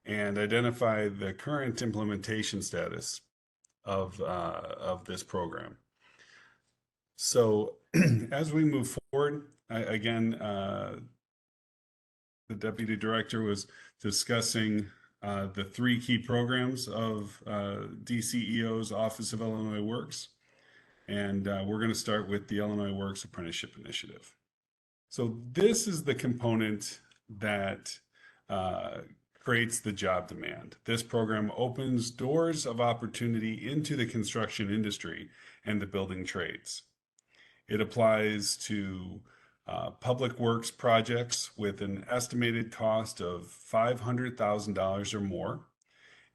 and identify the current implementation status of this program. So as we move forward, again, the deputy director was discussing the three key programs of DCEO's Office of Illinois Works. And we're going to start with the Illinois Works Apprenticeship Initiative. So this is the component that creates the job demand. This program opens doors of opportunity into the construction industry and the building trades. It applies to public works projects with an estimated cost of $500,000 or more,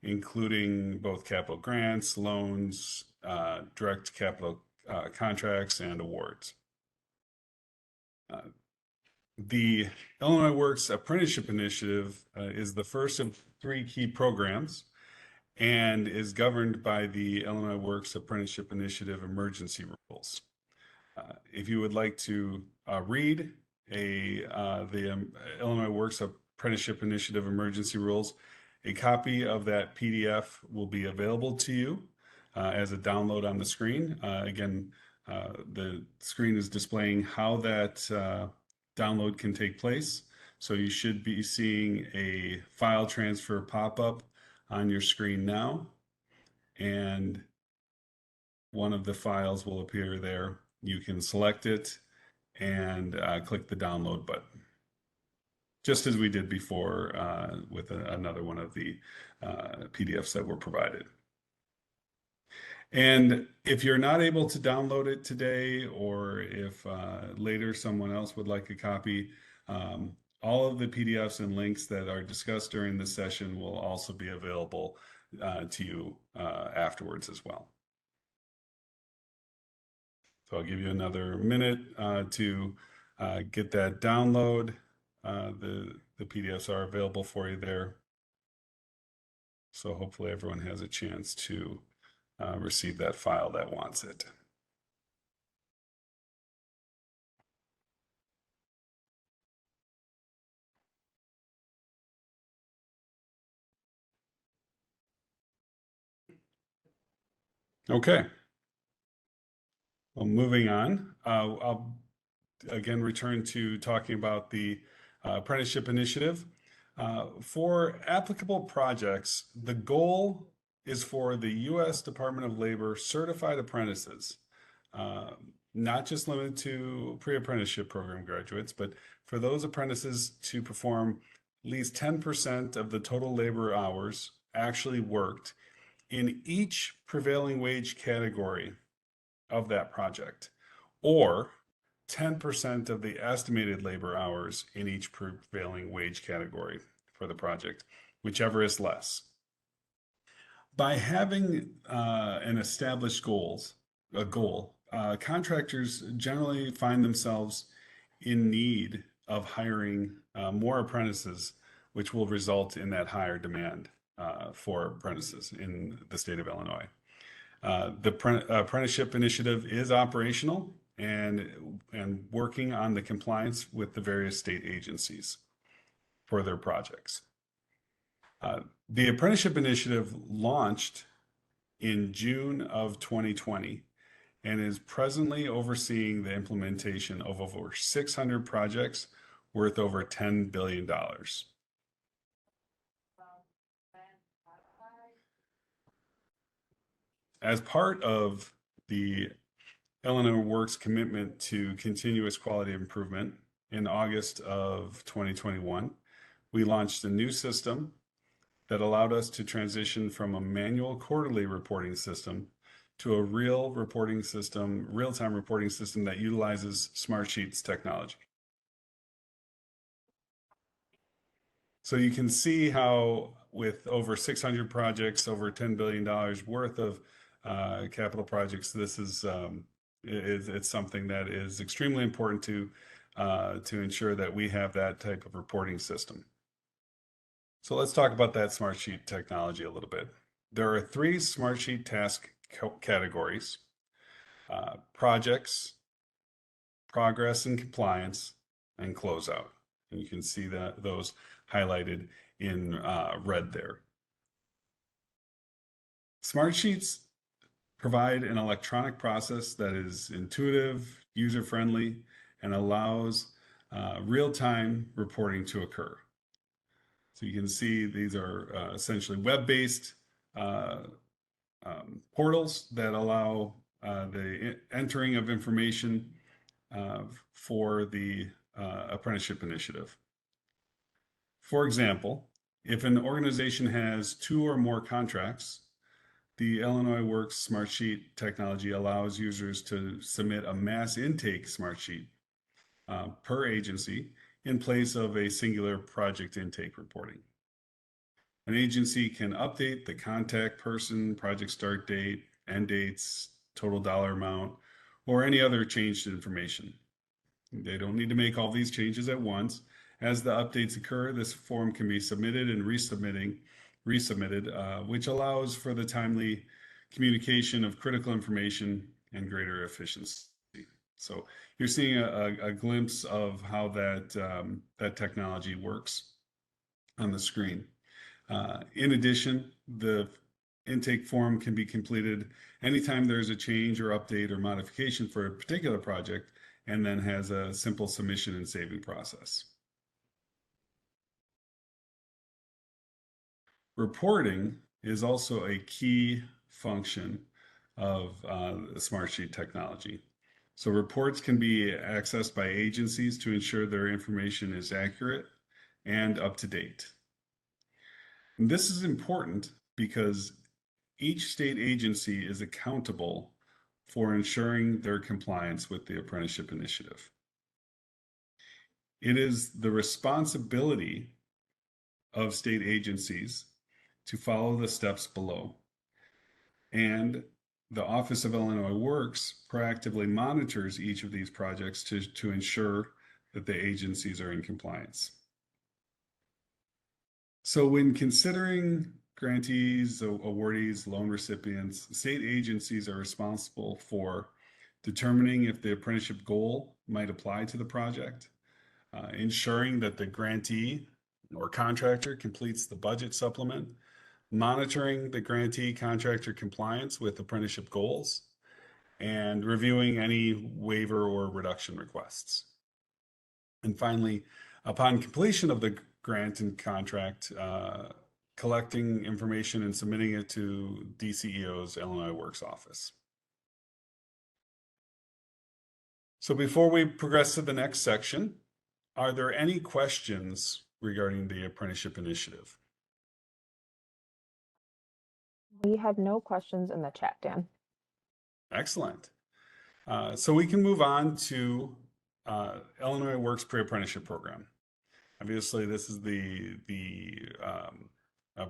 including both capital grants, loans, direct capital contracts, and awards. The Illinois Works Apprenticeship Initiative is the first of three key programs and is governed by the Illinois Works Apprenticeship Initiative emergency rules. If you would like to read the Illinois Works Apprenticeship Initiative emergency rules, a copy of that PDF will be available to you as a download on the screen. Again, the screen is displaying how that download can take place. So you should be seeing a file transfer pop-up on your screen now, and one of the files will appear there. You can select it and click the download button, just as we did before with another one of the PDFs that were provided. And if you're not able to download it today, or if later someone else would like a copy, all of the PDFs and links that are discussed during this session will also be available to you afterwards as well. So I'll give you another minute to get that download. The PDFs are available for you there. So hopefully everyone has a chance to receive that file that wants it. Okay. Well, moving on, I'll again return to talking about the apprenticeship initiative. For applicable projects, the goal is for the U.S. Department of Labor certified apprentices, not just limited to pre-apprenticeship program graduates, but for those apprentices to perform at least 10% of the total labor hours actually worked in each prevailing wage category of that project, or 10% of the estimated labor hours in each prevailing wage category for the project, whichever is less. By having an established goal, contractors generally find themselves in need of hiring more apprentices, which will result in that higher demand for apprentices in the state of Illinois. The apprenticeship initiative is operational and working on the compliance with the various state agencies for their projects. The apprenticeship initiative launched in June of 2020 and is presently overseeing the implementation of over 600 projects worth over $10 billion. As part of the Illinois Works commitment to continuous quality improvement, in August of 2021, we launched a new system that allowed us to transition from a manual quarterly reporting system to a real-time reporting system that utilizes Smartsheets technology. So you can see how with over 600 projects, over $10 billion worth of capital projects, this is it's something that is extremely important to ensure that we have that type of reporting system. So let's talk about that Smartsheet technology a little bit. There are three Smartsheet task categories: projects, progress and compliance, and closeout. And you can see those highlighted in red there. Smartsheets provide an electronic process that is intuitive, user-friendly, and allows real-time reporting to occur. So you can see these are essentially web-based portals that allow the entering of information for the apprenticeship initiative. For example, if an organization has 2 or more contracts, the Illinois Works Smartsheet technology allows users to submit a mass intake Smartsheet per agency in place of a singular project intake reporting. An agency can update the contact person, project start date, end dates, total dollar amount, or any other changed information. They don't need to make all these changes at once. As the updates occur, this form can be submitted and resubmitted, which allows for the timely communication of critical information and greater efficiency. So you're seeing a glimpse of how that technology works on the screen. In addition, the intake form can be completed anytime there's a change or update or modification for a particular project, and then has a simple submission and saving process. Reporting is also a key function of the Smartsheet technology. So reports can be accessed by agencies to ensure their information is accurate and up to date. And this is important because each state agency is accountable for ensuring their compliance with the apprenticeship initiative. It is the responsibility of state agencies to follow the steps below. And the Office of Illinois Works proactively monitors each of these projects to ensure that the agencies are in compliance. So when considering grantees, awardees, loan recipients, state agencies are responsible for determining if the apprenticeship goal might apply to the project, ensuring that the grantee or contractor completes the budget supplement, monitoring the grantee contractor compliance with apprenticeship goals, and reviewing any waiver or reduction requests. And finally, upon completion of the grant and contract, collecting information and submitting it to DCEO's Illinois Works office. So before we progress to the next section, are there any questions regarding the apprenticeship initiative? We have no questions in the chat, Dan. Excellent. So we can move on to Illinois Works Pre-Apprenticeship Program. Obviously, this is the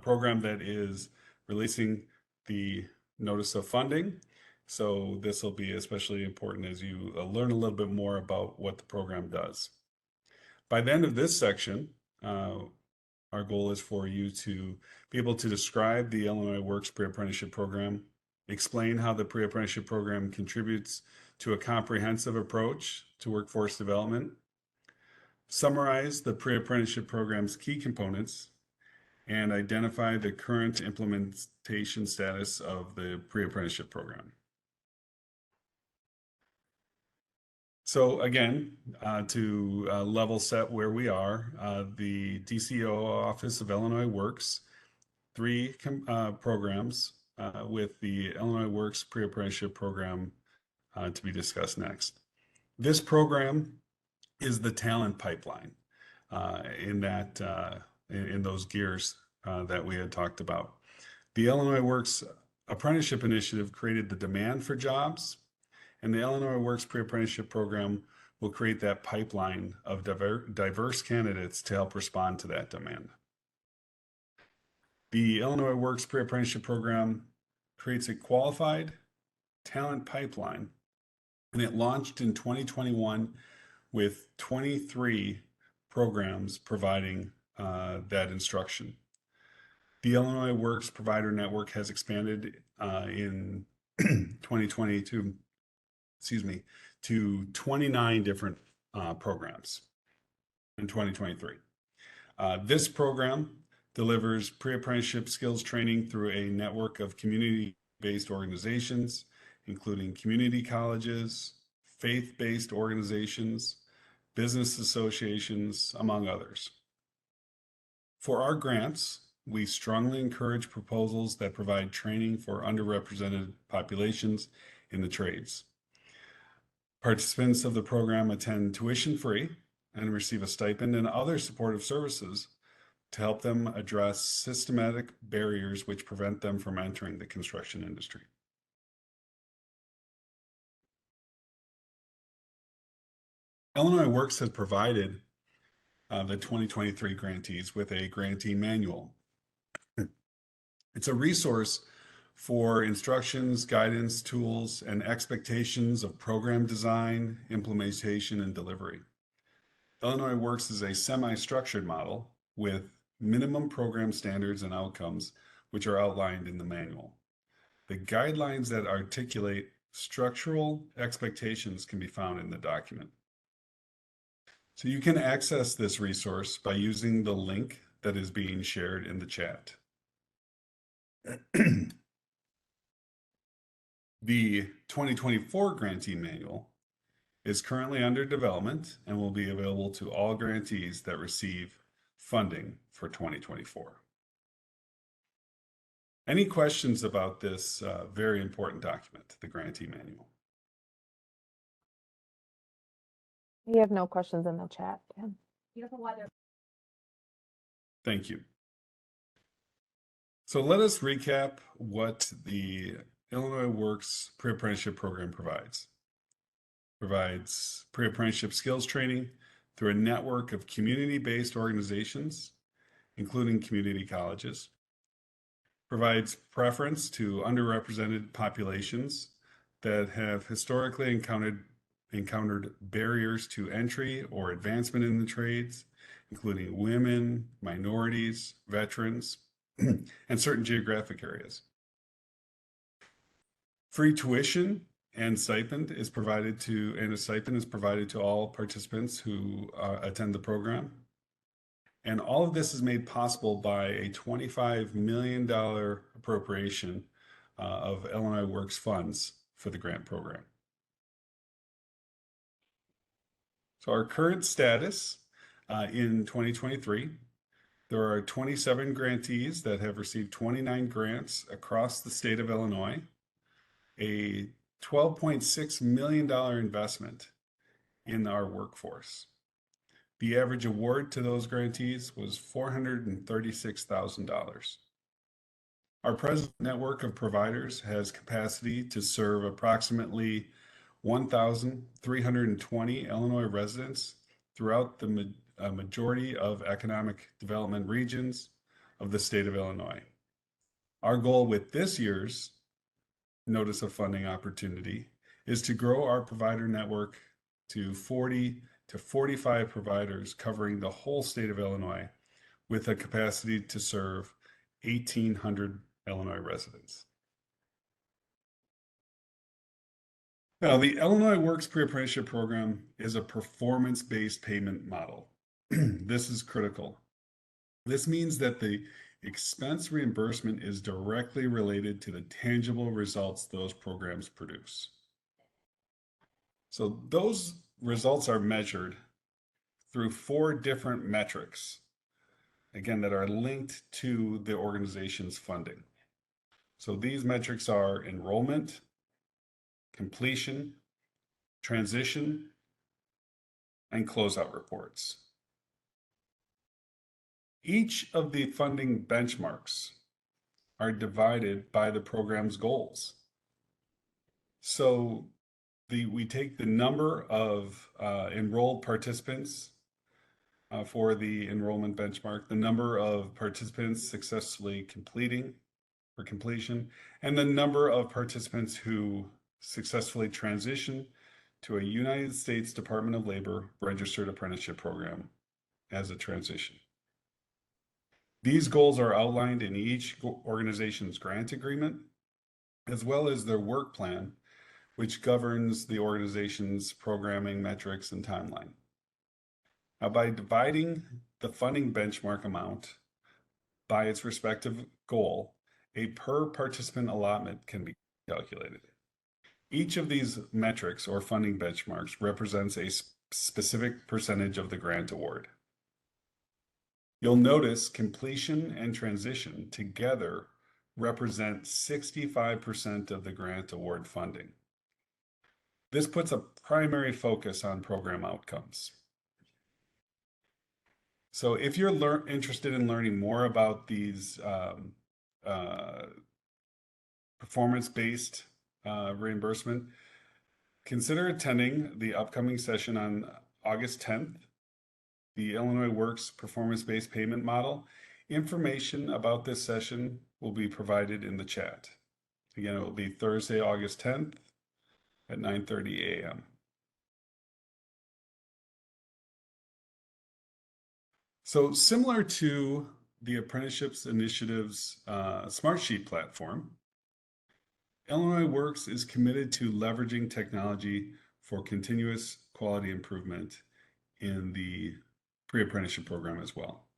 program that is releasing the notice of funding. So this will be especially important as you learn a little bit more about what the program does. By the end of this section, our goal is for you to be able to describe the Illinois Works Pre-Apprenticeship Program, explain how the Pre-Apprenticeship Program contributes to a comprehensive approach to workforce development, summarize the Pre-Apprenticeship Program's key components, and identify the current implementation status of the Pre-Apprenticeship Program. So again, to level set where we are, the DCO Office of Illinois Works, 3 programs with the Illinois Works Pre-Apprenticeship Program to be discussed next. This program is the talent pipeline in those gears that we had talked about. The Illinois Works Apprenticeship Initiative created the demand for jobs, and the Illinois Works Pre-Apprenticeship Program will create that pipeline of diverse candidates to help respond to that demand. The Illinois Works Pre-Apprenticeship Program creates a qualified talent pipeline, and it launched in 2021 with 23 programs providing that instruction. The Illinois Works Provider Network has expanded in 2022 to 29 different programs in 2023. This program delivers pre-apprenticeship skills training through a network of community-based organizations, including community colleges, faith-based organizations, business associations, among others. For our grants, we strongly encourage proposals that provide training for underrepresented populations in the trades. Participants of the program attend tuition-free and receive a stipend and other supportive services to help them address systematic barriers which prevent them from entering the construction industry. Illinois Works has provided the 2023 grantees with a grantee manual. It's a resource for instructions, guidance, tools, and expectations of program design, implementation, and delivery. Illinois Works is a semi-structured model with minimum program standards and outcomes, which are outlined in the manual. The guidelines that articulate structural expectations can be found in the document. So you can access this resource by using the link that is being shared in the chat. The 2024 grantee manual is currently under development and will be available to all grantees that receive funding for 2024. Any questions about this very important document, the grantee manual? We have no questions in the chat. Thank you. So let us recap what the Illinois Works Pre-Apprenticeship Program provides. Provides pre-apprenticeship skills training through a network of community-based organizations, including community colleges. Provides preference to underrepresented populations that have historically encountered barriers to entry or advancement in the trades, including women, minorities, veterans, and certain geographic areas. Free tuition and stipend is provided to all participants who attend the program. And all of this is made possible by a $25 million appropriation of Illinois Works funds for the grant program. So our current status in 2023, there are 27 grantees that have received 29 grants across the state of Illinois, a $12.6 million investment in our workforce. The average award to those grantees was $436,000. Our present network of providers has capacity to serve approximately 1,320 Illinois residents throughout the majority of economic development regions of the state of Illinois. Our goal with this year's Notice of Funding opportunity is to grow our provider network to 40 to 45 providers covering the whole state of Illinois with a capacity to serve 1,800 Illinois residents. Now, the Illinois Works Pre-Apprenticeship Program is a performance-based payment model. This is critical. This means that the expense reimbursement is directly related to the tangible results those programs produce. So those results are measured through 4 different metrics, again, that are linked to the organization's funding. So these metrics are enrollment, completion, transition, and closeout reports. Each of the funding benchmarks are divided by the program's goals. So we take the number of enrolled participants for the enrollment benchmark, the number of participants successfully completing for completion, and the number of participants who successfully transition to a United States Department of Labor registered apprenticeship program as a transition. These goals are outlined in each organization's grant agreement, as well as their work plan, which governs the organization's programming metrics and timeline. Now, by dividing the funding benchmark amount by its respective goal, a per participant allotment can be calculated. Each of these metrics or funding benchmarks represents a specific percentage of the grant award. You'll notice completion and transition together represent 65% of the grant award funding. This puts a primary focus on program outcomes. So if you're interested in learning more about these performance-based reimbursement, consider attending the upcoming session on August 10th, the Illinois Works Performance-Based Payment Model. Information about this session will be provided in the chat. Again, it will be Thursday, August 10th at 9:30 a.m. So similar to the Apprenticeships Initiative's Smartsheet platform, Illinois Works is committed to leveraging technology for continuous quality improvement in the pre-apprenticeship program as well.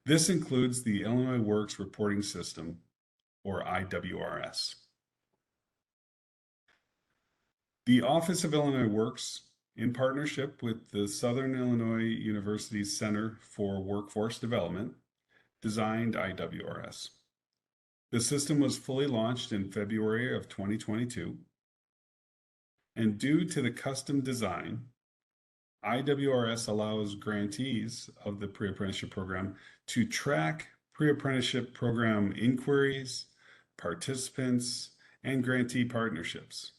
This includes the Illinois Works Reporting System, or IWRS. The Office of Illinois Works, in partnership with the Southern Illinois University Center for Workforce Development, designed IWRS. The system was fully launched in February of 2022, and due to the custom design, IWRS allows grantees of the pre-apprenticeship program to track pre-apprenticeship program inquiries, participants, and grantee partnerships.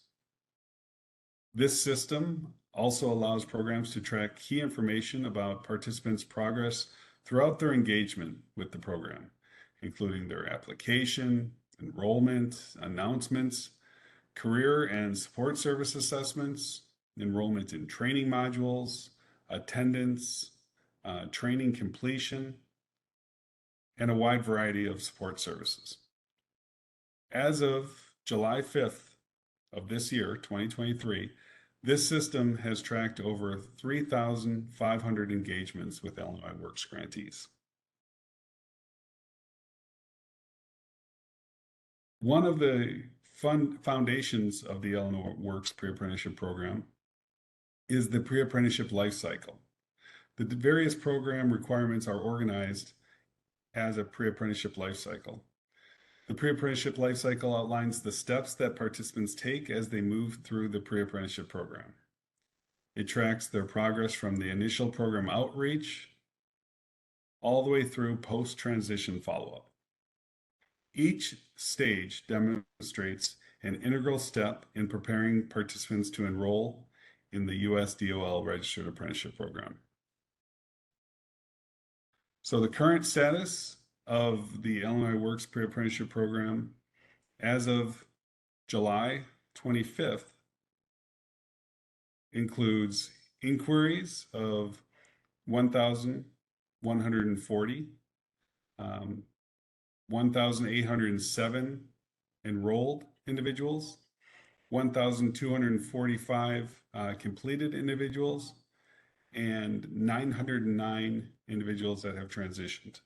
This system also allows programs to track key information about participants' progress throughout their engagement with the program, including their application, enrollment, announcements, career and support service assessments, enrollment in training modules, attendance, training completion, and a wide variety of support services. As of July 5th of this year, 2023, this system has tracked over 3,500 engagements with Illinois Works grantees. One of the foundations of the Illinois Works pre-apprenticeship program is the pre-apprenticeship life cycle. The various program requirements are organized as a pre-apprenticeship life cycle. The pre-apprenticeship life cycle outlines the steps that participants take as they move through the pre-apprenticeship program. It tracks their progress from the initial program outreach all the way through post-transition follow-up. Each stage demonstrates an integral step in preparing participants to enroll in the USDOL Registered Apprenticeship Program. So the current status of the Illinois Works Pre-Apprenticeship Program as of July 25th includes inquiries of 1,140, 1,807 enrolled individuals, 1,245 completed individuals, and 909 individuals that have transitioned.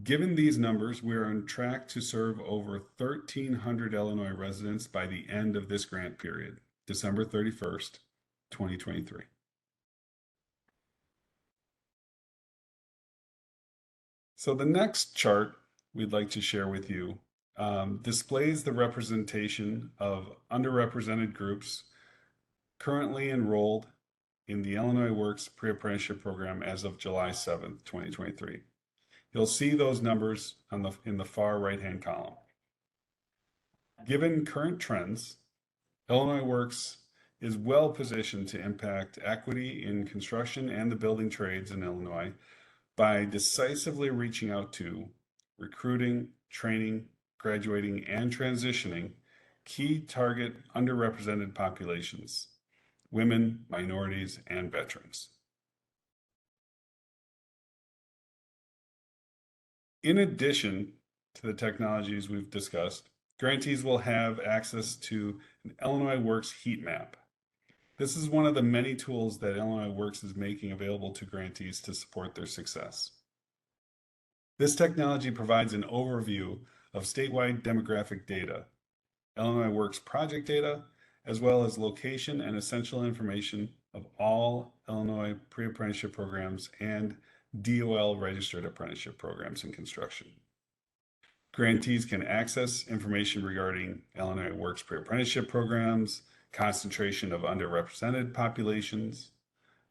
Given these numbers, we are on track to serve over 1,300 Illinois residents by the end of this grant period, December 31st, 2023. So the next chart we'd like to share with you displays the representation of underrepresented groups currently enrolled in the Illinois Works Pre-Apprenticeship Program as of July 7th, 2023. You'll see those numbers in the far right-hand column. Given current trends, Illinois Works is well positioned to impact equity in construction and the building trades in Illinois by decisively reaching out to, recruiting, training, graduating, and transitioning key target underrepresented populations, women, minorities, and veterans. In addition to the technologies we've discussed, grantees will have access to an Illinois Works heat map. This is one of the many tools that Illinois Works is making available to grantees to support their success. This technology provides an overview of statewide demographic data, Illinois Works project data, as well as location and essential information of all Illinois pre-apprenticeship programs and DOL registered apprenticeship programs in construction. Grantees can access information regarding Illinois Works pre-apprenticeship programs, concentration of underrepresented populations,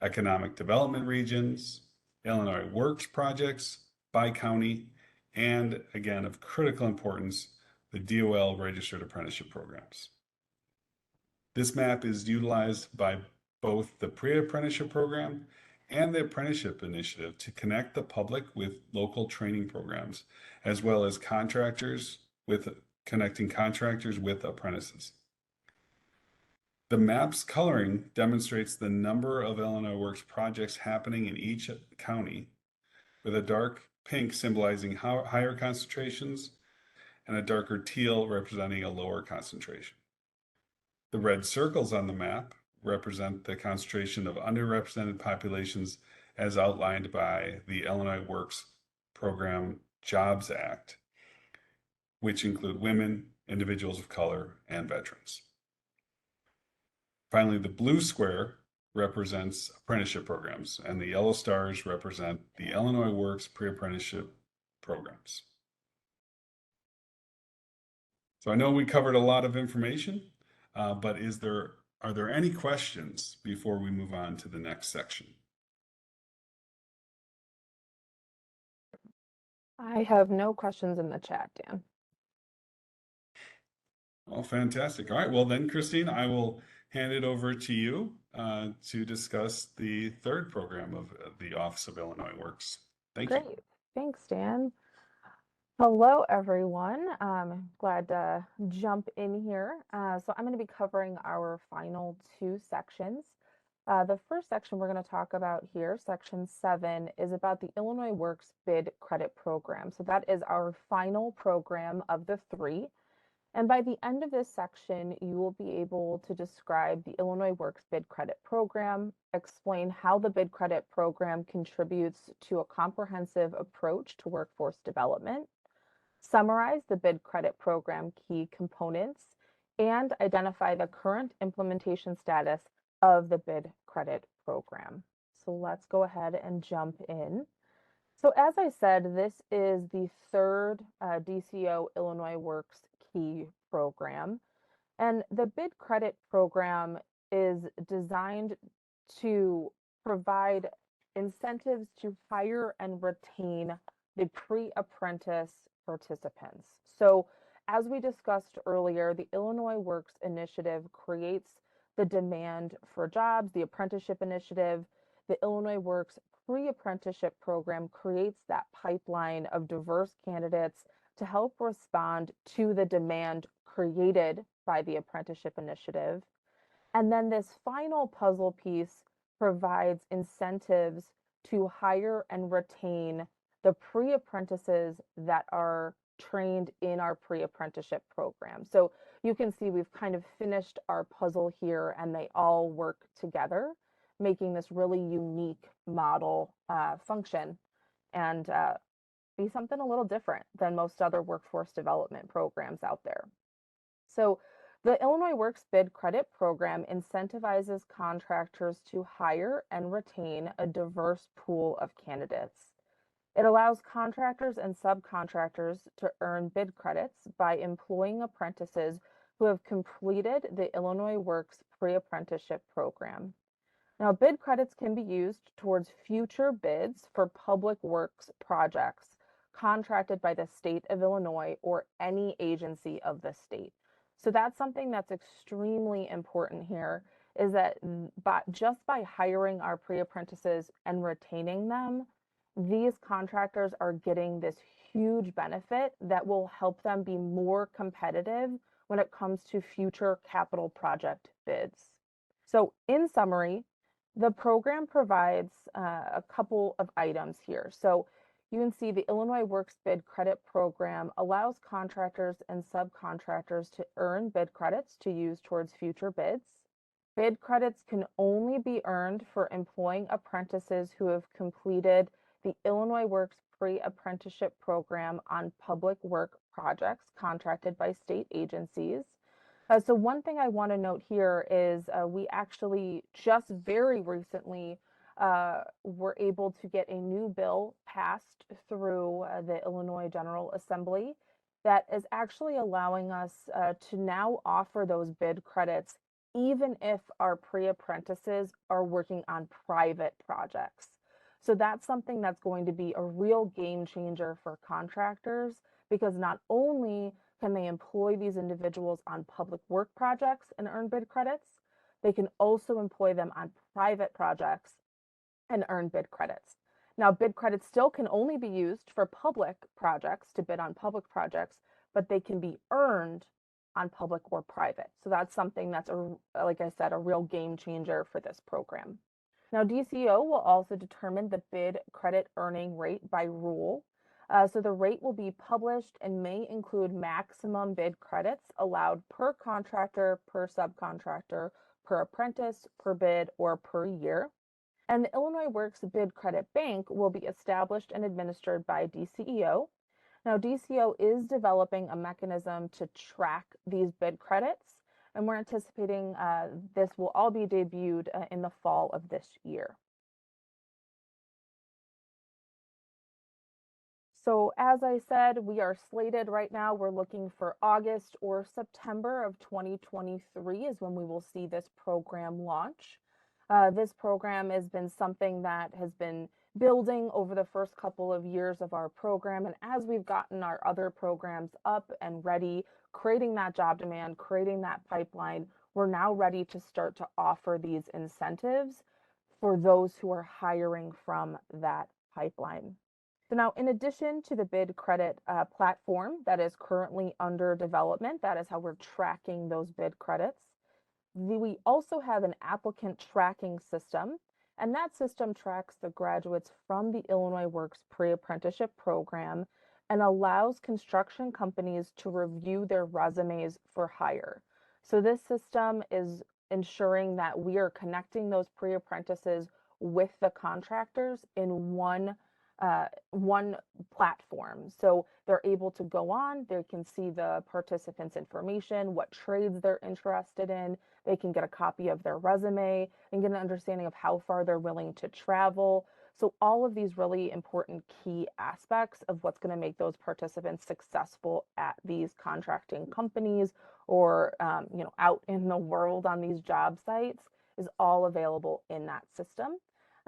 economic development regions, Illinois Works projects by county, and again, of critical importance, the DOL registered apprenticeship programs. This map is utilized by both the pre-apprenticeship program and the apprenticeship initiative to connect the public with local training programs, as well as connecting contractors with apprentices. The map's coloring demonstrates the number of Illinois Works projects happening in each county, with a dark pink symbolizing higher concentrations and a darker teal representing a lower concentration. The red circles on the map represent the concentration of underrepresented populations as outlined by the Illinois Works Program Jobs Act, which include women, individuals of color, and veterans. Finally, the blue square represents apprenticeship programs, and the yellow stars represent the Illinois Works pre-apprenticeship programs. So I know we covered a lot of information, but are there any questions before we move on to the next section? I have no questions in the chat, Dan. Oh, fantastic. All right, well then, Christine, I will hand it over to you to discuss the third program of the Office of Illinois Works. Thank you. Great. Thanks, Dan. Hello, everyone. Glad to jump in here. So I'm going to be covering our final two sections. The first section we're going to talk about here, section 7, is about the Illinois Works Bid Credit Program. So that is our final program of the 3. And by the end of this section, you will be able to describe the Illinois Works Bid Credit Program, explain how the Bid Credit Program contributes to a comprehensive approach to workforce development, summarize the Bid Credit Program key components, and identify the current implementation status of the Bid Credit Program. So let's go ahead and jump in. So as I said, this is the third DCO Illinois Works key program. And the Bid Credit Program is designed to provide incentives to hire and retain the pre-apprentice participants. So as we discussed earlier, the Illinois Works Initiative creates the demand for jobs, the apprenticeship initiative, the Illinois Works pre-apprenticeship program creates that pipeline of diverse candidates to help respond to the demand created by the apprenticeship initiative. And then this final puzzle piece provides incentives to hire and retain the pre-apprentices that are trained in our pre-apprenticeship program. So you can see we've kind of finished our puzzle here and they all work together, making this really unique model function and be something a little different than most other workforce development programs out there. So the Illinois Works Bid Credit Program incentivizes contractors to hire and retain a diverse pool of candidates. It allows contractors and subcontractors to earn bid credits by employing apprentices who have completed the Illinois Works pre-apprenticeship program. Now, bid credits can be used towards future bids for public works projects contracted by the state of Illinois or any agency of the state. So that's something that's extremely important here is that just by hiring our pre-apprentices and retaining them, these contractors are getting this huge benefit that will help them be more competitive when it comes to future capital project bids. So in summary, the program provides a couple of items here. So you can see the Illinois Works Bid Credit Program allows contractors and subcontractors to earn bid credits to use towards future bids. Bid credits can only be earned for employing apprentices who have completed the Illinois Works pre-apprenticeship program on public work projects contracted by state agencies. So one thing I want to note here is we actually just very recently we're able to get a new bill passed through the Illinois General Assembly that is actually allowing us to now offer those bid credits even if our pre-apprentices are working on private projects. So that's something that's going to be a real game changer for contractors because not only can they employ these individuals on public work projects and earn bid credits, they can also employ them on private projects and earn bid credits. Now, bid credits still can only be used for public projects to bid on public projects, but they can be earned on public or private. So that's something that's, like I said, a real game changer for this program. Now, DCO will also determine the bid credit earning rate by rule. So the rate will be published and may include maximum bid credits allowed per contractor, per subcontractor, per apprentice, per bid, or per year. And the Illinois Works Bid Credit Bank will be established and administered by DCEO. Now, DCO is developing a mechanism to track these bid credits, and we're anticipating this will all be debuted in the fall of this year. So as I said, we are slated right now. We're looking for August or September of 2023 is when we will see this program launch. This program has been something that has been building over the first couple of years of our program. And as we've gotten our other programs up and ready, creating that job demand, creating that pipeline, we're now ready to start to offer these incentives for those who are hiring from that pipeline. So now, in addition to the bid credit platform that is currently under development, that is how we're tracking those bid credits. We also have an applicant tracking system, and that system tracks the graduates from the Illinois Works pre-apprenticeship program and allows construction companies to review their resumes for hire. So this system is ensuring that we are connecting those pre-apprentices with the contractors in one platform. So they're able to go on, they can see the participants' information, what trades they're interested in, they can get a copy of their resume and get an understanding of how far they're willing to travel. So all of these really important key aspects of what's going to make those participants successful at these contracting companies or out in the world on these job sites is all available in that system.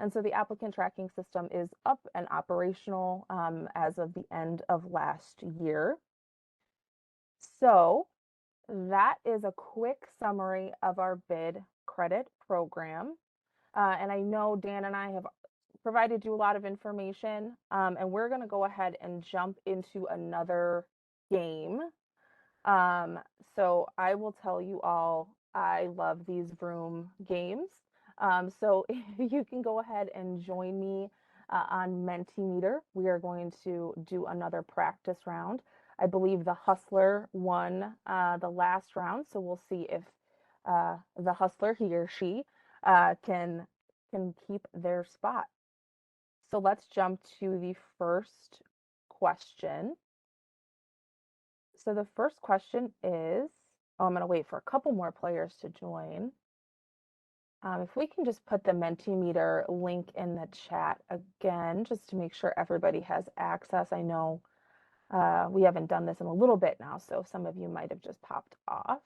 And so the applicant tracking system is up and operational as of the end of last year. So that is a quick summary of our bid credit program. And I know Dan and I have provided you a lot of information, and we're going to go ahead and jump into another game. So I will tell you all, I love these Vroom games. So if you can go ahead and join me on Mentimeter, we are going to do another practice round. I believe the Hustler won the last round, so we'll see if the Hustler, he or she, can keep their spot. So let's jump to the first question. So the first question is, I'm going to wait for a couple more players to join. If we can just put the Mentimeter link in the chat again, just to make sure everybody has access. I know we haven't done this in a little bit now, so some of you might have just popped off.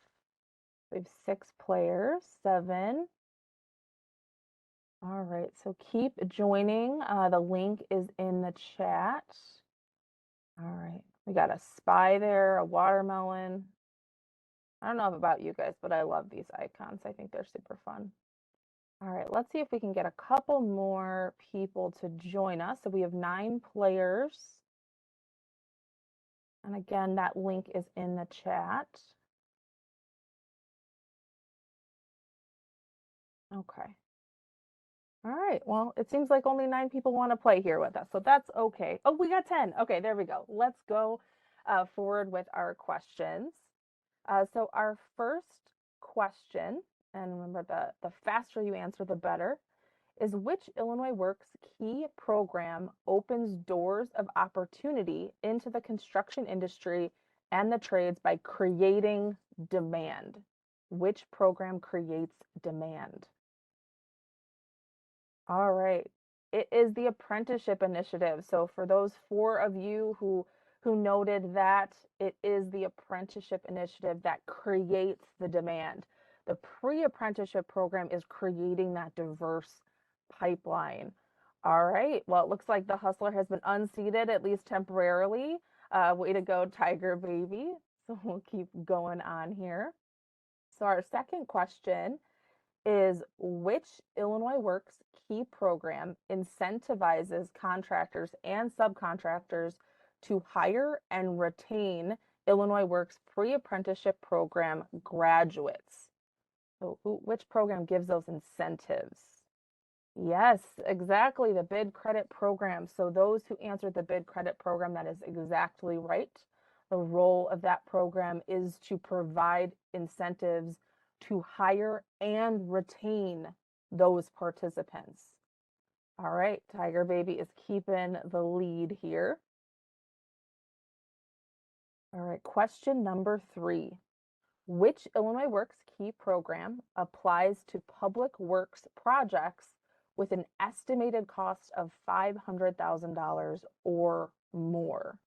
We have 6 players, 7. All right, so keep joining. The link is in the chat. All right, we got a spy there, a watermelon. I don't know about you guys, but I love these icons. I think they're super fun. All right, let's see if we can get a couple more people to join us. So we have 9 players. And again, that link is in the chat. Okay. All right, well, it seems like only 9 people want to play here with us, so that's okay. Oh, we got 10. Okay, there we go. Let's go forward with our questions. So our first question, and remember the faster you answer, the better, is which Illinois Works key program opens doors of opportunity into the construction industry and the trades by creating demand? Which program creates demand? All right. It is the apprenticeship initiative. So for those four of you who noted that, it is the apprenticeship initiative that creates the demand. The pre-apprenticeship program is creating that diverse pipeline. All right. Well, it looks like the hustler has been unseated, at least temporarily. Way to go, Tiger Baby. So we'll keep going on here. So our second question is, which Illinois Works key program incentivizes contractors and subcontractors to hire and retain Illinois Works pre-apprenticeship program graduates? So which program gives those incentives? Yes, exactly. The bid credit program. So those who answered the bid credit program, that is exactly right. The role of that program is to provide incentives to hire and retain those participants. All right, Tiger Baby is keeping the lead here. All right, question number 3. Which Illinois Works key program applies to public works projects with an estimated cost of $500,000 or more?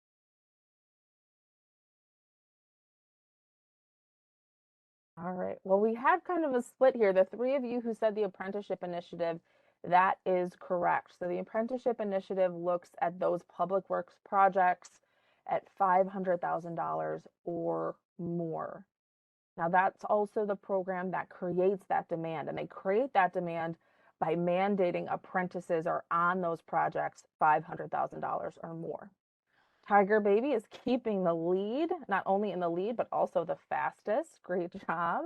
All right. Well, we had kind of a split here. The three of you who said the apprenticeship initiative, that is correct. So the apprenticeship initiative looks at those public works projects at $500,000 or more. Now, that's also the program that creates that demand, and they create that demand by mandating apprentices are on those projects $500,000 or more. Tiger Baby is keeping the lead, not only in the lead, but also the fastest. Great job.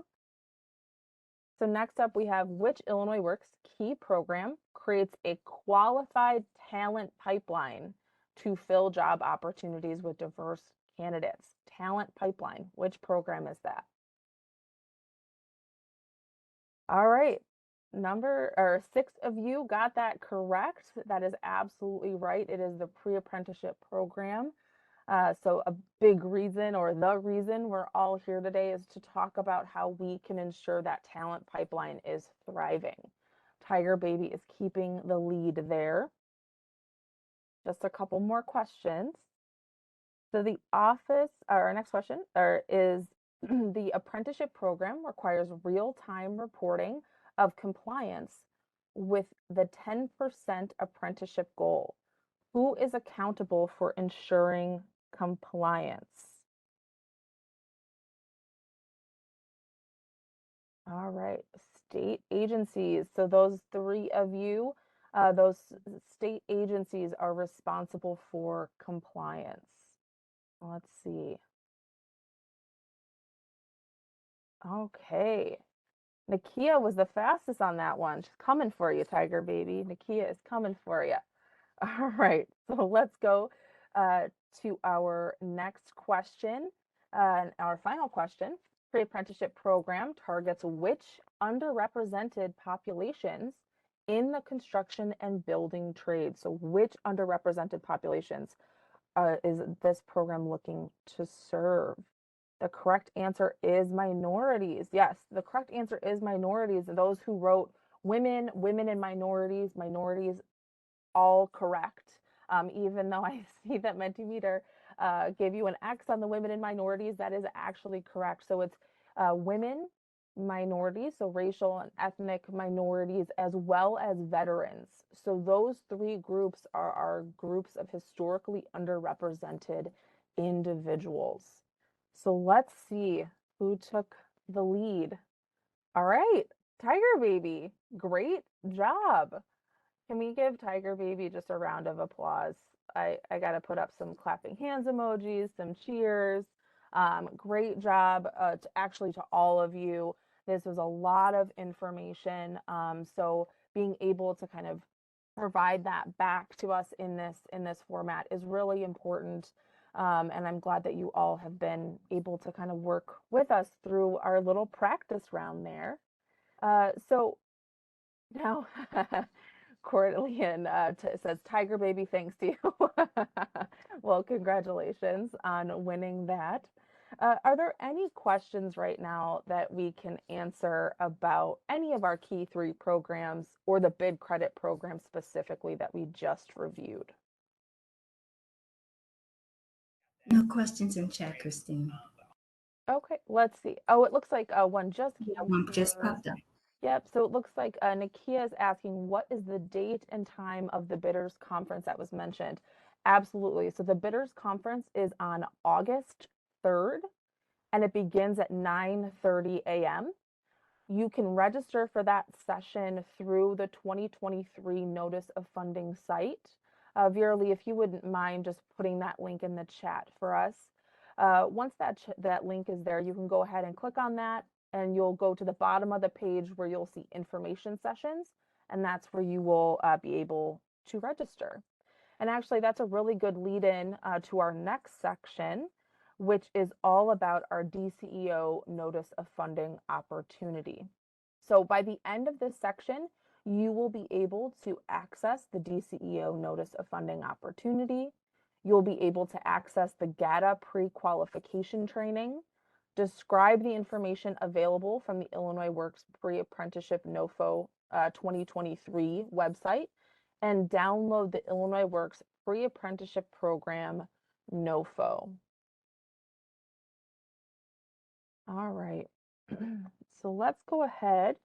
So next up, we have, which Illinois Works key program creates a qualified talent pipeline to fill job opportunities with diverse candidates? Talent pipeline. Which program is that? All right. Number or 6 of you got that correct. That is absolutely right. It is the pre-apprenticeship program. So a big reason, or the reason we're all here today, is to talk about how we can ensure that talent pipeline is thriving. Tiger Baby is keeping the lead there. Just a couple more questions. So the office, or our next question, is the apprenticeship program requires real-time reporting of compliance with the 10% apprenticeship goal. Who is accountable for ensuring compliance? All right, state agencies. So those 3 of you, those state agencies are responsible for compliance. Let's see. Okay. Nakia was the fastest on that one. She's coming for you, Tiger Baby. Nakia is coming for you. All right, so let's go to our next question. Our final question. Pre-apprenticeship program targets which underrepresented populations in the construction and building trade? So which underrepresented populations is this program looking to serve? The correct answer is minorities. Yes, the correct answer is minorities. Those who wrote women, women and minorities, minorities, all correct. Even though I see that Mentimeter gave you an X on the women and minorities, that is actually correct. So it's women, minorities, so racial and ethnic minorities, as well as veterans. So those 3 groups are our groups of historically underrepresented individuals. So let's see who took the lead. All right, Tiger Baby, great job. Can we give Tiger Baby just a round of applause? I got to put up some clapping hands emojis, some cheers. Great job to all of you. This was a lot of information. So being able to kind of provide that back to us in this format is really important. And I'm glad that you all have been able to kind of work with us through our little practice round there. So now Cortland says, Tiger Baby, thanks to you. Well, congratulations on winning that. Are there any questions right now that we can answer about any of our key three programs or the bid credit program specifically that we just reviewed? No questions in chat, Christine. Okay, let's see. Oh, it looks like one just Yeah, came one just through. popped up. Yep, so it looks like Nakia is asking, what is the date and time of the bidders conference that was mentioned? Absolutely. So the bidders conference is on August 3rd, and it begins at 9:30 a.m. You can register for that session through the 2023 Notice of Funding site. Vera Lee, if you wouldn't mind just putting that link in the chat for us. Once that link is there, you can go ahead and click on that, and you'll go to the bottom of the page where you'll see information sessions, and that's where you will be able to register. And actually, that's a really good lead in to our next section, which is all about our DCEO Notice of Funding opportunity. So by the end of this section, you will be able to access the DCEO Notice of Funding opportunity. You'll be able to access the GATA pre-qualification training, describe the information available from the Illinois Works Pre-Apprenticeship NOFO 2023 website, and download the Illinois Works Pre-Apprenticeship Program NOFO. All right, so let's go ahead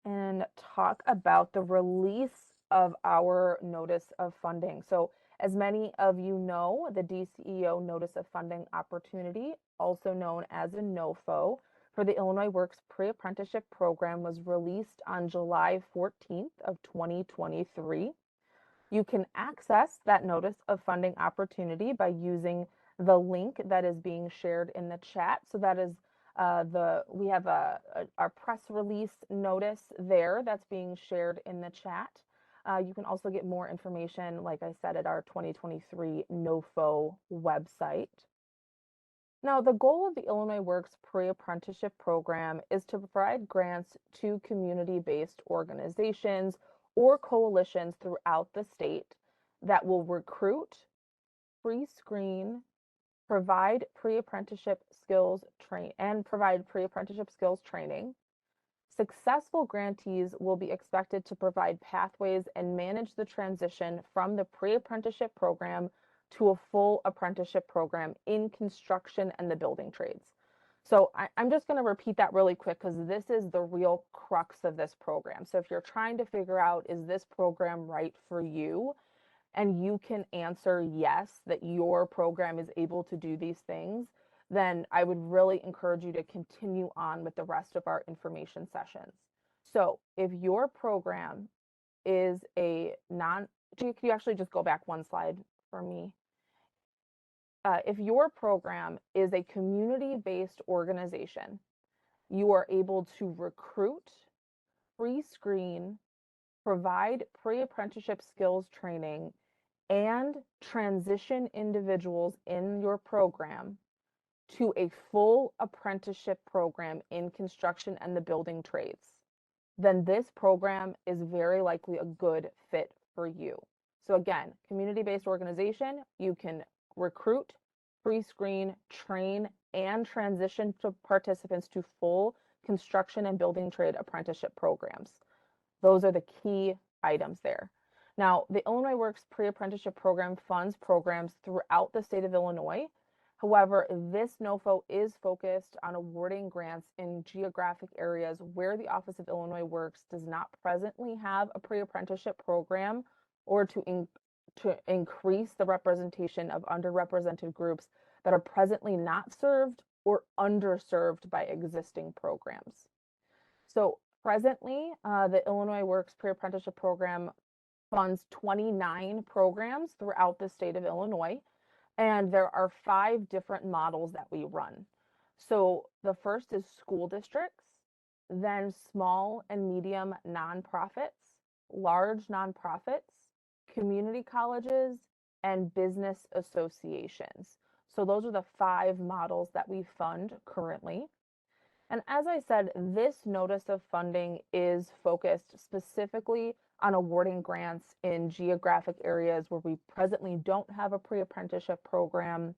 and talk about the release of our notice of funding. So as many of you know, the DCEO Notice of Funding Opportunity, also known as a NOFO, for the Illinois Works Pre-Apprenticeship Program was released on July 14th of 2023. You can access that notice of funding opportunity by using the link that is being shared in the chat. So that is we have our press release notice there that's being shared in the chat. You can also get more information, like I said, at our 2023 NOFO website. Now, the goal of the Illinois Works Pre-Apprenticeship Program is to provide grants to community-based organizations or coalitions throughout the state that will recruit, pre-screen, provide pre-apprenticeship skills training. Successful grantees will be expected to provide pathways and manage the transition from the pre-apprenticeship program to a full apprenticeship program in construction and the building trades. So I'm just going to repeat that really quick because this is the real crux of this program. So if you're trying to figure out, is this program right for you? And you can answer yes, that your program is able to do these things, then I would really encourage you to continue on with the rest of our information sessions. So if your program is a can you actually just go back one slide for me? If your program is a community-based organization, you are able to recruit, pre-screen, provide pre-apprenticeship skills training, and transition individuals in your program to a full apprenticeship program in construction and the building trades, then this program is very likely a good fit for you. So again, community-based organization, you can recruit, pre-screen, train, and transition to participants to full construction and building trade apprenticeship programs. Those are the key items there. Now, the Illinois Works Pre-Apprenticeship Program funds programs throughout the state of Illinois. However, this NOFO is focused on awarding grants in geographic areas where the Office of Illinois Works does not presently have a pre-apprenticeship program, or to increase the representation of underrepresented groups that are presently not served or underserved by existing programs. So presently, the Illinois Works Pre-Apprenticeship Program funds 29 programs throughout the state of Illinois, and there are 5 different models that we run. So the first is school districts, then small and medium nonprofits, large nonprofits, community colleges, and business associations. So those are the 5 models that we fund currently. And as I said, this notice of funding is focused specifically on awarding grants in geographic areas where we presently don't have a pre-apprenticeship program,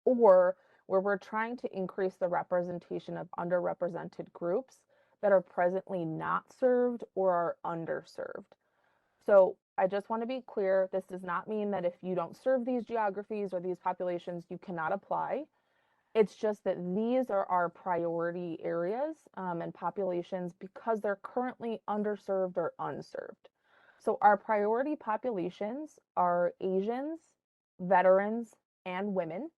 or where we're trying to increase the representation of underrepresented groups that are presently not served or are underserved. So I just want to be clear, this does not mean that if you don't serve these geographies or these populations, you cannot apply. It's just that these are our priority areas and populations because they're currently underserved or unserved. So our priority populations are Asians, veterans, and women.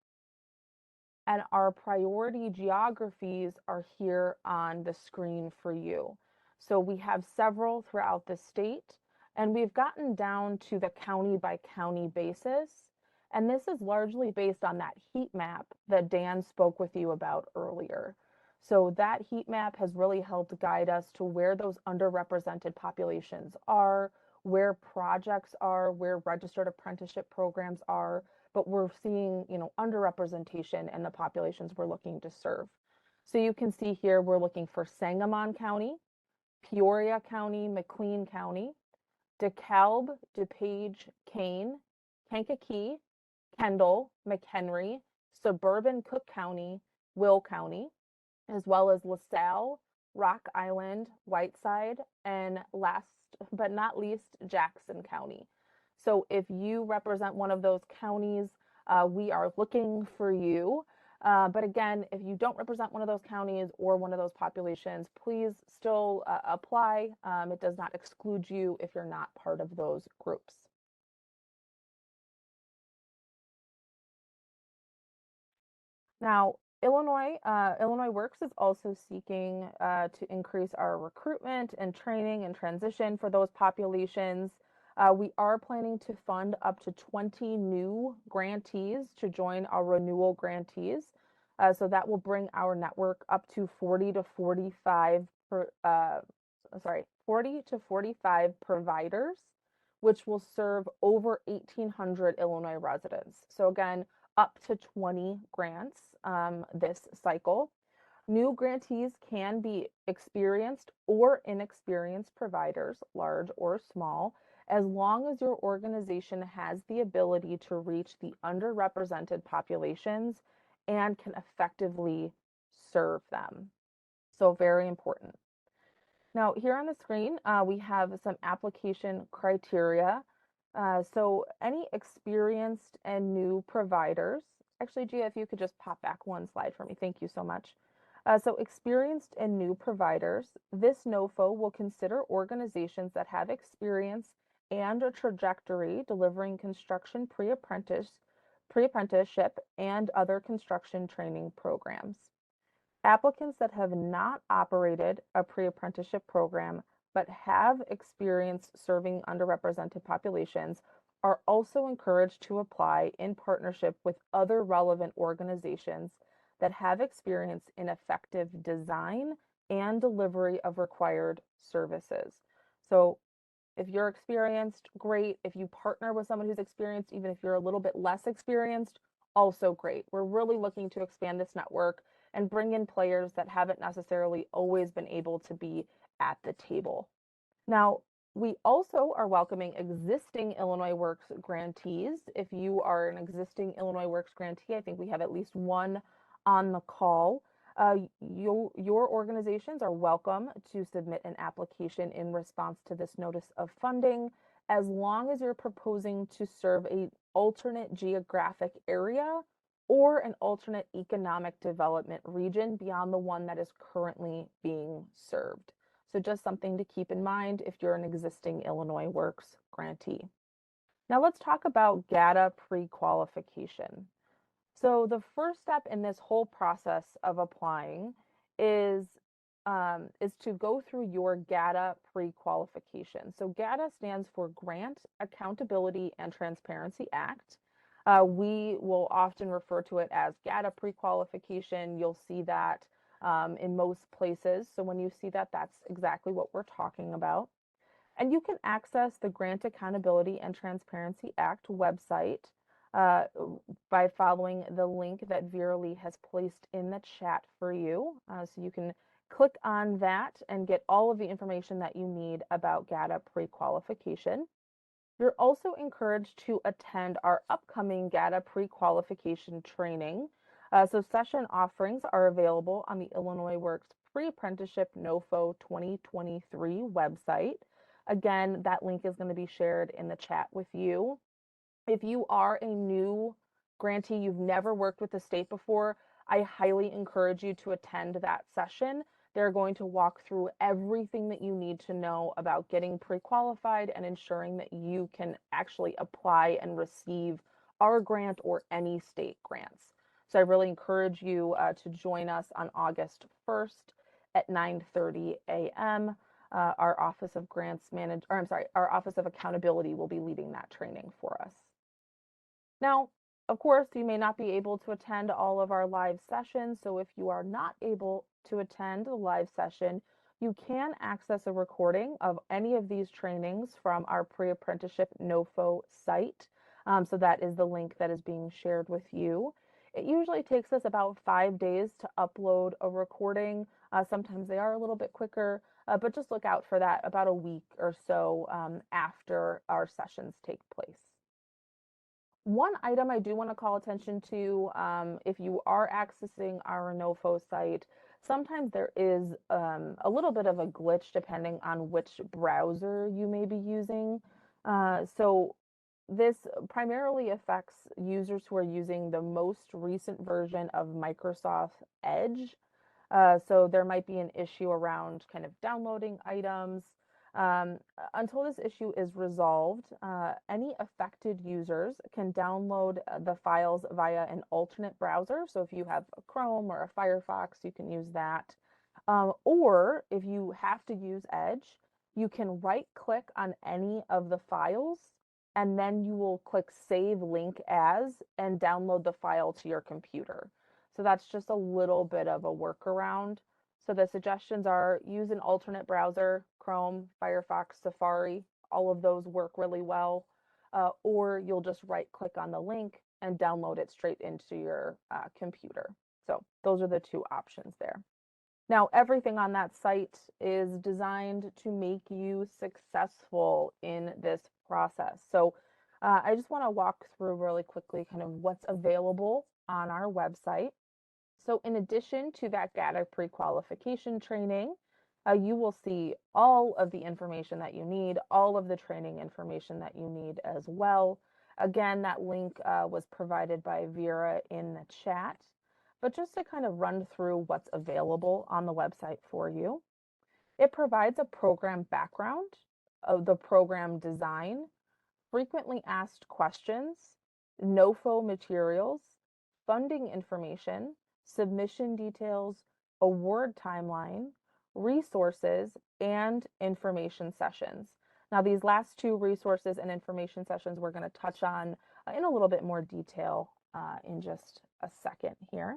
And our priority geographies are here on the screen for you. So we have several throughout the state, and we've gotten down to the county by county basis. And this is largely based on that heat map that Dan spoke with you about earlier. So that heat map has really helped guide us to where those underrepresented populations are, where projects are, where registered apprenticeship programs are, but we're seeing, underrepresentation in the populations we're looking to serve. So you can see here, we're looking for Sangamon County, Peoria County, McLean County, DeKalb, DuPage, Kane, Kankakee, Kendall, McHenry, suburban Cook County, Will County, as well as LaSalle, Rock Island, Whiteside, and last but not least, Jackson County. So if you represent one of those counties, we are looking for you. But again, if you don't represent one of those counties or one of those populations, please still apply. It does not exclude you if you're not part of those groups. Now, Illinois Works is also seeking to increase our recruitment and training and transition for those populations. We are planning to fund up to 20 new grantees to join our renewal grantees. So that will bring our network up to 40 to 45 providers, which will serve over 1,800 Illinois residents. So again, up to 20 grants this cycle. New grantees can be experienced or inexperienced providers, large or small, as long as your organization has the ability to reach the underrepresented populations and can effectively serve them. So very important. Now, here on the screen, we have some application criteria. So any experienced and new providers, actually, Gia, if you could just pop back one slide for me. Thank you so much. So experienced and new providers, this NOFO will consider organizations that have experience and a trajectory delivering construction pre-apprenticeship and other construction training programs. Applicants that have not operated a pre-apprenticeship program but have experience serving underrepresented populations are also encouraged to apply in partnership with other relevant organizations that have experience in effective design and delivery of required services. So if you're experienced, great. If you partner with someone who's experienced, even if you're a little bit less experienced, also great. We're really looking to expand this network and bring in players that haven't necessarily always been able to be at the table. Now, we also are welcoming existing Illinois Works grantees. If you are an existing Illinois Works grantee, I think we have at least one on the call. Your organizations are welcome to submit an application in response to this notice of funding, as long as you're proposing to serve an alternate geographic area or an alternate economic development region beyond the one that is currently being served. So just something to keep in mind if you're an existing Illinois Works grantee. Now let's talk about GATA pre-qualification. So the first step in this whole process of applying is to go through your GATA pre-qualification. So GATA stands for Grant Accountability and Transparency Act. We will often refer to it as GATA pre-qualification. You'll see that in most places. So when you see that, that's exactly what we're talking about. And you can access the Grant Accountability and Transparency Act website by following the link that Veralee has placed in the chat for you. So you can click on that and get all of the information that you need about GATA pre-qualification. You're also encouraged to attend our upcoming GATA pre-qualification training. So session offerings are available on the Illinois Works Pre-Apprenticeship NOFO 2023 website. Again, that link is going to be shared in the chat with you. If you are a new grantee, you've never worked with the state before, I highly encourage you to attend that session. They're going to walk through everything that you need to know about getting pre-qualified and ensuring that you can actually apply and receive our grant or any state grants. So I really encourage you to join us on August 1st at 9:30 a.m. Our Office of Grants Manage, or I'm sorry, our Office of Accountability will be leading that training for us. Now, of course, you may not be able to attend all of our live sessions, so if you are not able to attend a live session, you can access a recording of any of these trainings from our pre-apprenticeship NOFO site. So that is the link that is being shared with you. It usually takes us about 5 days to upload a recording. Sometimes they are a little bit quicker, but just look out for that about a week or so after our sessions take place. One item I do want to call attention to, if you are accessing our NOFO site, sometimes there is a little bit of a glitch depending on which browser you may be using. So this primarily affects users who are using the most recent version of Microsoft Edge. So there might be an issue around kind of downloading items. Until this issue is resolved, any affected users can download the files via an alternate browser. So if you have a Chrome or a Firefox, you can use that. Or if you have to use Edge, you can right click on any of the files and then you will click Save Link As and download the file to your computer. So that's just a little bit of a workaround. So the suggestions are use an alternate browser, Chrome, Firefox, Safari, all of those work really well. Or you'll just right click on the link and download it straight into your computer. So those are the two options there. Now, everything on that site is designed to make you successful in this process. So I just want to walk through really quickly kind of what's available on our website. So in addition to that data pre-qualification training, you will see all of the information that you need, all of the training information that you need as well. Again, that link was provided by Vera in the chat. But just to kind of run through what's available on the website for you, it provides a program background of the program design, frequently asked questions, NOFO materials, funding information, submission details, award timeline, resources, and information sessions. Now, these last two resources and information sessions we're going to touch on in a little bit more detail in just a second here.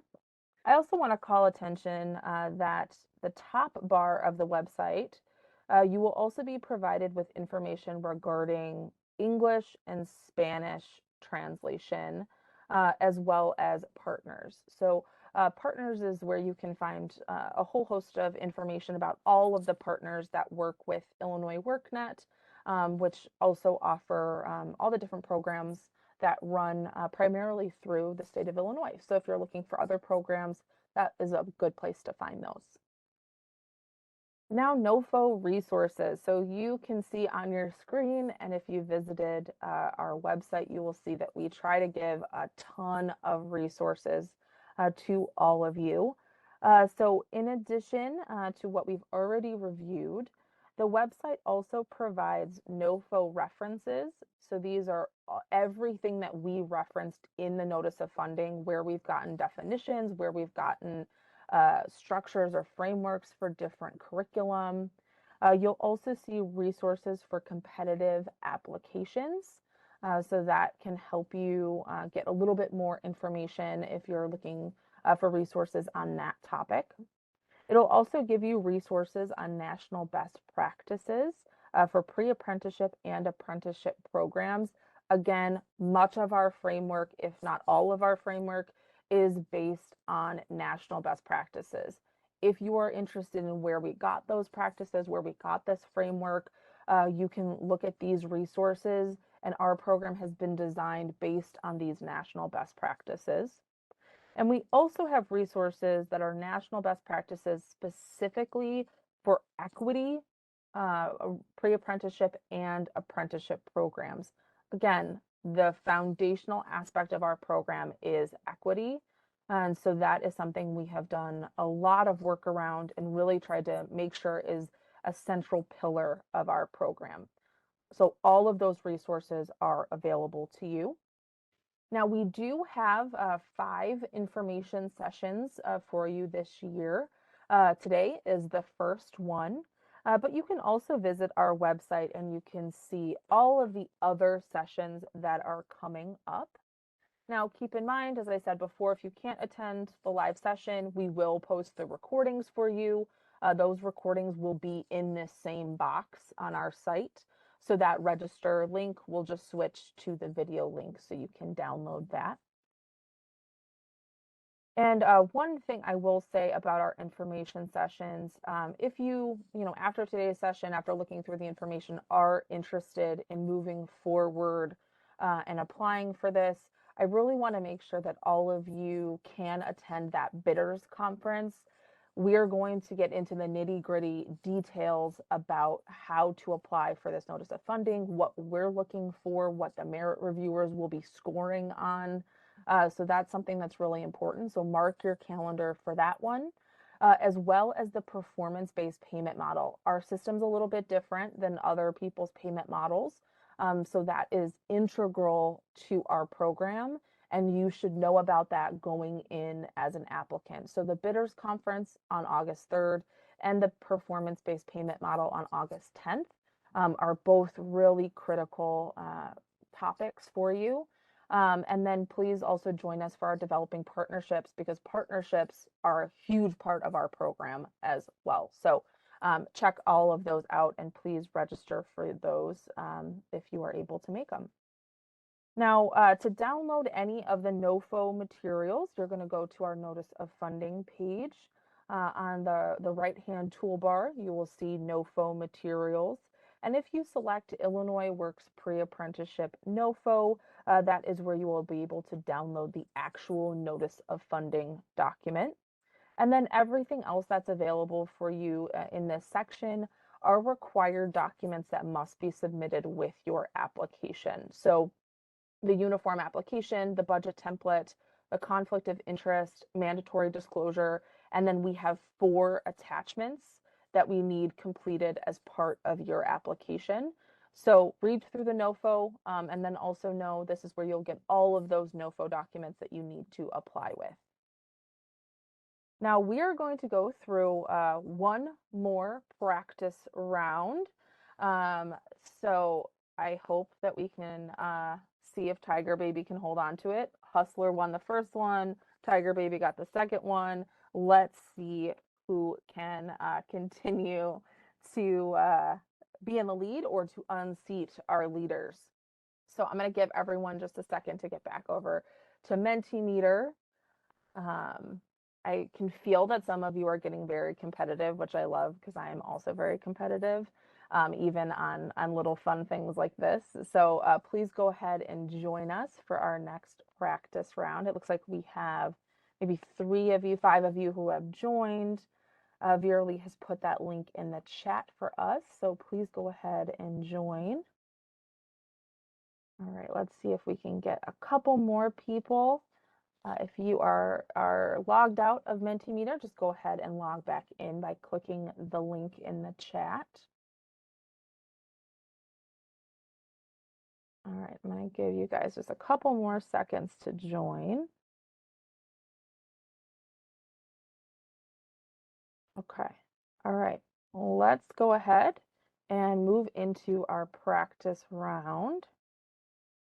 I also want to call attention that the top bar of the website, you will also be provided with information regarding English and Spanish translation, as well as partners. So partners is where you can find a whole host of information about all of the partners that work with Illinois WorkNet, which also offer all the different programs that run primarily through the state of Illinois. So if you're looking for other programs, that is a good place to find those. Now, NOFO resources. So you can see on your screen, and if you visited our website, you will see that we try to give a ton of resources to all of you. So in addition to what we've already reviewed, the website also provides NOFO references. So these are everything that we referenced in the notice of funding, where we've gotten definitions, where we've gotten structures or frameworks for different curriculum. You'll also see resources for competitive applications. So that can help you get a little bit more information if you're looking for resources on that topic. It'll also give you resources on national best practices for pre-apprenticeship and apprenticeship programs. Again, much of our framework, if not all of our framework, is based on national best practices. If you are interested in where we got those practices, where we got this framework, you can look at these resources, and our program has been designed based on these national best practices. And we also have resources that are national best practices specifically for equity, pre-apprenticeship and apprenticeship programs. Again, the foundational aspect of our program is equity. And so that is something we have done a lot of work around and really tried to make sure is a central pillar of our program. So all of those resources are available to you. Now, we do have 5 information sessions for you this year. Today is the first one, but you can also visit our website and you can see all of the other sessions that are coming up. Now, keep in mind, as I said before, if you can't attend the live session, we will post the recordings for you. Those recordings will be in this same box on our site. So that register link will just switch to the video link so you can download that. And one thing I will say about our information sessions, if after today's session, after looking through the information, are interested in moving forward and applying for this, I really want to make sure that all of you can attend that bidders conference. We are going to get into the nitty-gritty details about how to apply for this notice of funding, what we're looking for, what the merit reviewers will be scoring on. So that's something that's really important. So mark your calendar for that one, as well as the performance-based payment model. Our system's a little bit different than other people's payment models. So that is integral to our program, and you should know about that going in as an applicant. So the bidders conference on August 3rd and the performance-based payment model on August 10th are both really critical topics for you. And then please also join us for our developing partnerships, because partnerships are a huge part of our program as well. So check all of those out and please register for those if you are able to make them. Now, to download any of the NOFO materials, you're going to go to our Notice of Funding page. On the right-hand toolbar, you will see NOFO materials. And if you select Illinois Works Pre-Apprenticeship NOFO, that is where you will be able to download the actual Notice of Funding document. And then everything else that's available for you in this section are required documents that must be submitted with your application. So the uniform application, the budget template, the conflict of interest, mandatory disclosure, and then we have 4 attachments that we need completed as part of your application. So read through the NOFO and then also know this is where you'll get all of those NOFO documents that you need to apply with. Now we are going to go through one more practice round. So I hope that we can see if Tiger Baby can hold on to it. Hustler won the first one. Tiger Baby got the second one. Let's see who can continue to be in the lead or to unseat our leaders. So I'm going to give everyone just a second to get back over to Mentimeter. I can feel that some of you are getting very competitive, which I love because I am also very competitive, even on little fun things like this. So please go ahead and join us for our next practice round. It looks like we have maybe 5 of you who have joined. Veerly has put that link in the chat for us, so please go ahead and join. All right, let's see if we can get a couple more people. If you are logged out of Mentimeter, just go ahead and log back in by clicking the link in the chat. All right, I'm going to give you guys just a couple more seconds to join. Okay, all right, let's go ahead and move into our practice round.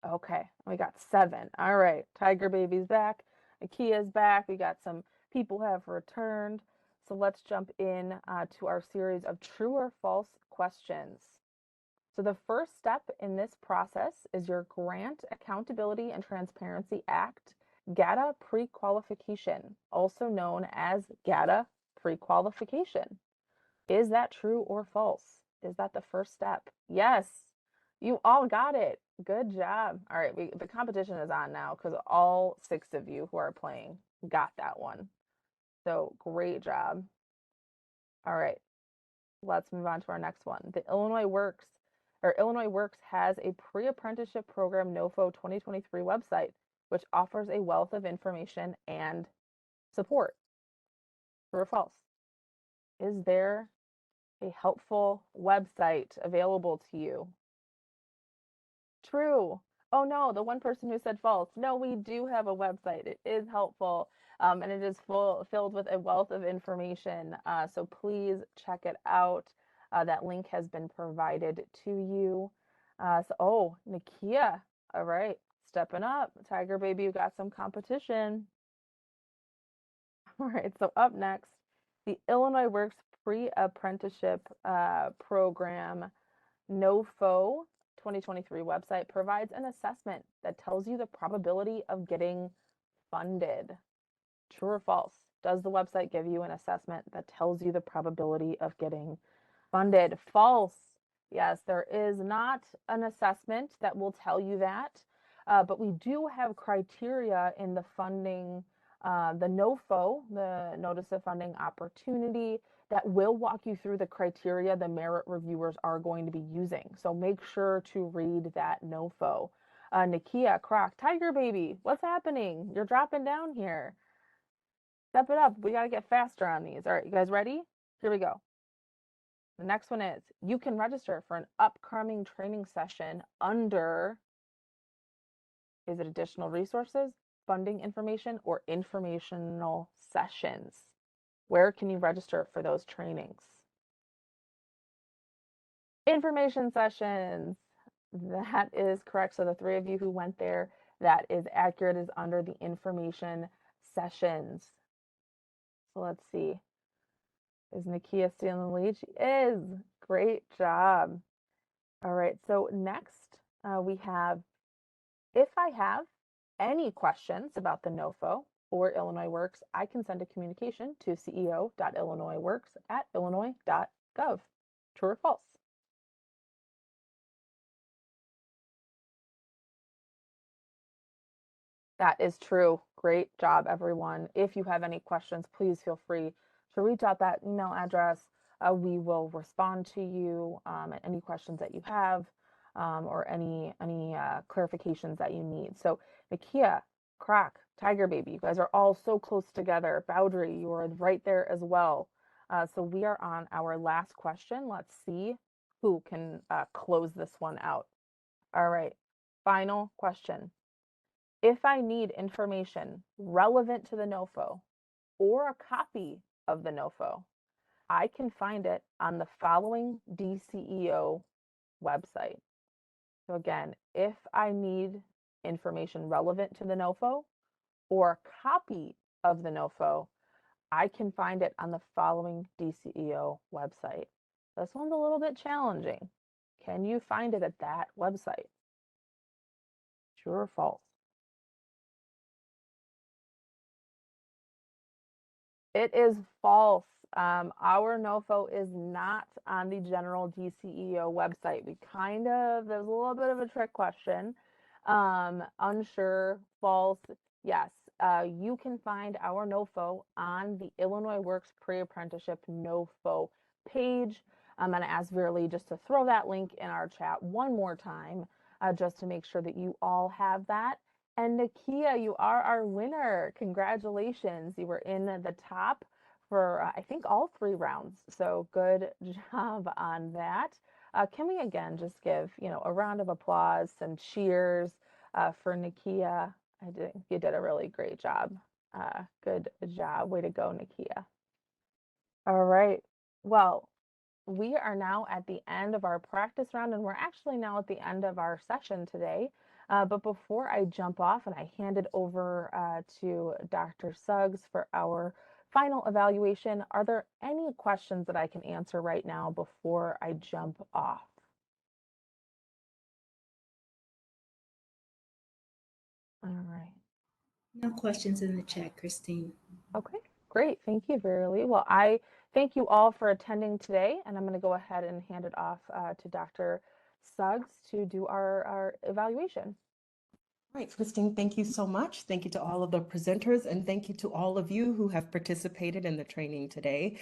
Okay, we got 7. All right, Tiger Baby's back. Akia's back. We got some people have returned. So let's jump in to our series of true or false questions. So the first step in this process is your Grant Accountability and Transparency Act GATA pre-qualification, also known as GATA pre-qualification. Is that true or false? Is that the first step? Yes, you all got it. Good job. All right, the competition is on now because all 6 of you who are playing got that one. So great job. All right, let's move on to our next one. The Illinois Works has a pre-apprenticeship program NOFO 2023 website, which offers a wealth of information and support. True or false? Is there a helpful website available to you? True. Oh no, the one person who said false. No, we do have a website. It is helpful, and it is filled with a wealth of information. So please check it out. That link has been provided to you. Oh, Nakia. All right, stepping up. Tiger baby, you got some competition. All right, so up next, the Illinois Works pre-apprenticeship program NOFO 2023 website provides an assessment that tells you the probability of getting funded. True or false? Does the website give you an assessment that tells you the probability of getting funded? False. Yes, there is not an assessment that will tell you that, but we do have criteria in the funding, the NOFO, the Notice of Funding Opportunity, that will walk you through the criteria the merit reviewers are going to be using. So make sure to read that NOFO. Nakia, Croc, Tiger Baby, what's happening? You're dropping down here. Step it up. We got to get faster on these. All right, you guys ready? Here we go. The next one is you can register for an upcoming training session under, is it additional resources, funding information, or informational sessions? Where can you register for those trainings? Information sessions. That is correct. So the three of you who went there, that is accurate, is under the information sessions. So let's see. Is Nakia stealing the lead? She is. Great job. All right. So next we have, if I have any questions about the NOFO or Illinois Works, I can send a communication to ceo.illinoisworks@illinois.gov. True or false? That is true. Great job, everyone. If you have any questions, please feel free to reach out that email address. We will respond to you at any questions that you have or any clarifications that you need. So Nakia, Croc, Tiger Baby, you guys are all so close together. Boundary, you are right there as well. So we are on our last question. Let's see who can close this one out. All right, final question. If I need information relevant to the NOFO or a copy of the NOFO, I can find it on the following DCEO website. So again, if I need information relevant to the NOFO or a copy of the NOFO, I can find it on the following DCEO website. This one's a little bit challenging. Can you find it at that website? True or false? It is false. Our NOFO is not on the general DCEO website. There's a little bit of a trick question. Unsure, false. Yes, you can find our NOFO on the Illinois Works Pre-Apprenticeship NOFO page. I'm going to ask Verily just to throw that link in our chat one more time, just to make sure that you all have that. And Nakia, you are our winner. Congratulations. You were in the top for, I think, all 3 rounds. So good job on that. Can we again just give, a round of applause, some cheers for Nakia? You did a really great job. Good job. Way to go, Nakia. All right. Well, we are now at the end of our practice round, and we're actually now at the end of our session today. But before I jump off and I hand it over to Dr. Suggs for our final evaluation, are there any questions that I can answer right now before I jump off? All right. No questions in the chat, Christine. Okay, great. Thank you, Verily. Well, I thank you all for attending today, and I'm going to go ahead and hand it off to Dr. Suggs to do our evaluation. All right, Christine, thank you so much. Thank you to all of the presenters, and thank you to all of you who have participated in the training today.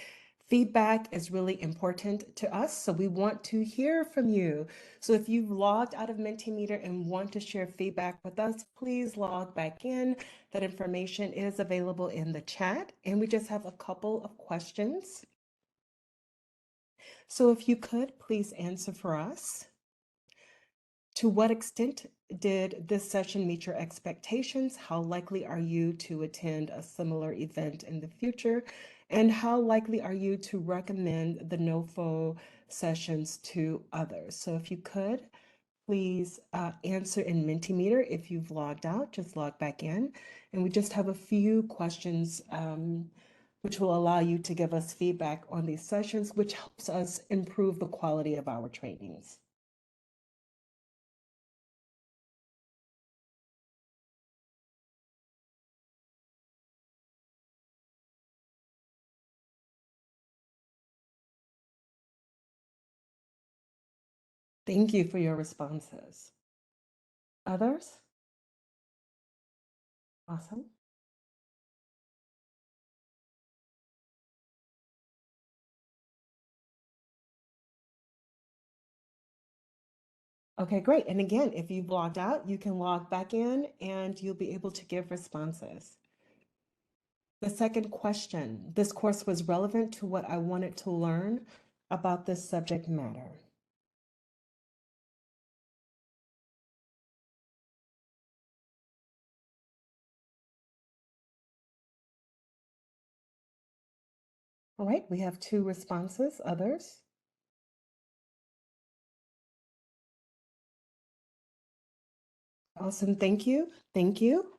Feedback is really important to us, so we want to hear from you. So if you've logged out of Mentimeter and want to share feedback with us, please log back in. That information is available in the chat, and we just have a couple of questions. So if you could, please answer for us. To what extent did this session meet your expectations? How likely are you to attend a similar event in the future? And how likely are you to recommend the NOFO sessions to others? So if you could, please answer in Mentimeter. If you've logged out, just log back in. And we just have a few questions which will allow you to give us feedback on these sessions, which helps us improve the quality of our trainings. Thank you for your responses. Others? Awesome. Okay, great. And again, if you've logged out, you can log back in and you'll be able to give responses. The second question, this course was relevant to what I wanted to learn about this subject matter. All right, we have 2 responses. Others? Awesome, thank you. Thank you.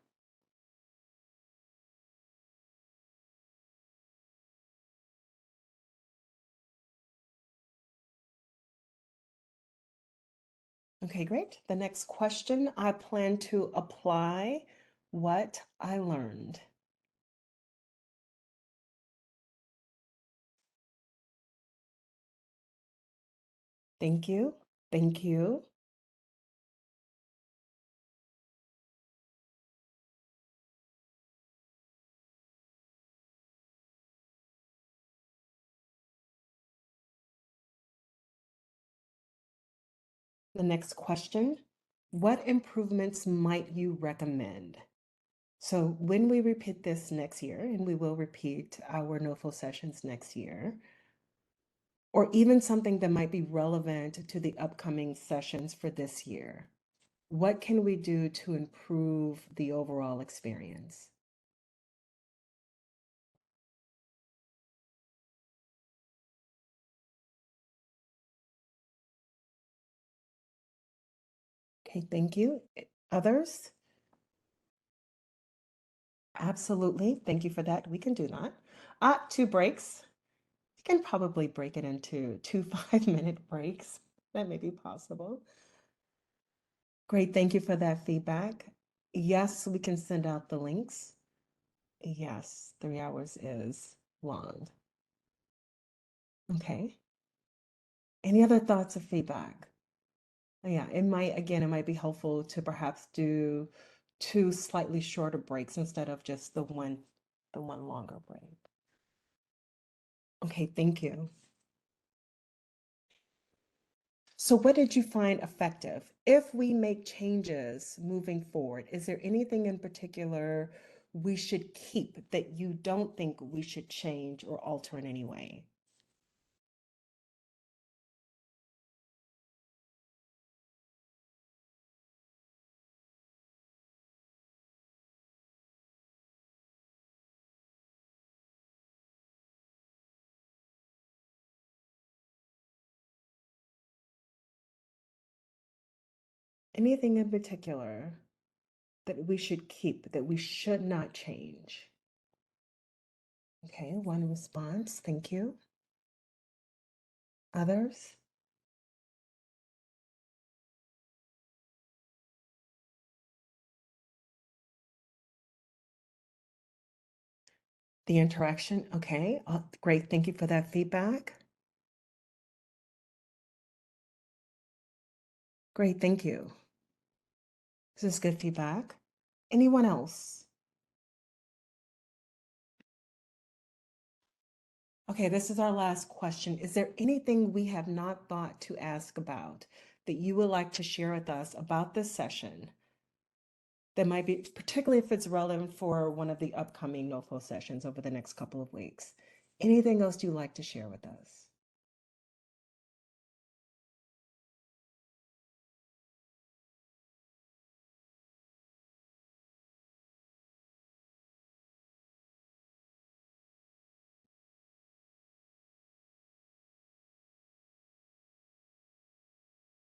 Okay, great. The next question, I plan to apply what I learned. Thank you. Thank you. The next question, what improvements might you recommend? So when we repeat this next year, and we will repeat our NOFO sessions next year, or even something that might be relevant to the upcoming sessions for this year, what can we do to improve the overall experience? Okay, thank you. Others? Absolutely. Thank you for that. We can do that. 2 breaks. You can probably break it into 2 5-minute breaks. That may be possible. Great. Thank you for that feedback. Yes, we can send out the links. Yes, 3 hours is long. Okay. Any other thoughts or feedback? Yeah, it might be helpful to perhaps do 2 slightly shorter breaks instead of just the one longer break. Okay, thank you. So what did you find effective? If we make changes moving forward, is there anything in particular we should keep that you don't think we should change or alter in any way? Anything in particular that we should keep, that we should not change? Okay, one response. Thank you. Others? The interaction. Okay, great. Thank you for that feedback. Great, thank you. This is good feedback. Anyone else? Okay, this is our last question. Is there anything we have not thought to ask about that you would like to share with us about this session that might be, particularly if it's relevant for one of the upcoming NOFO sessions over the next couple of weeks? Anything else you'd like to share with us?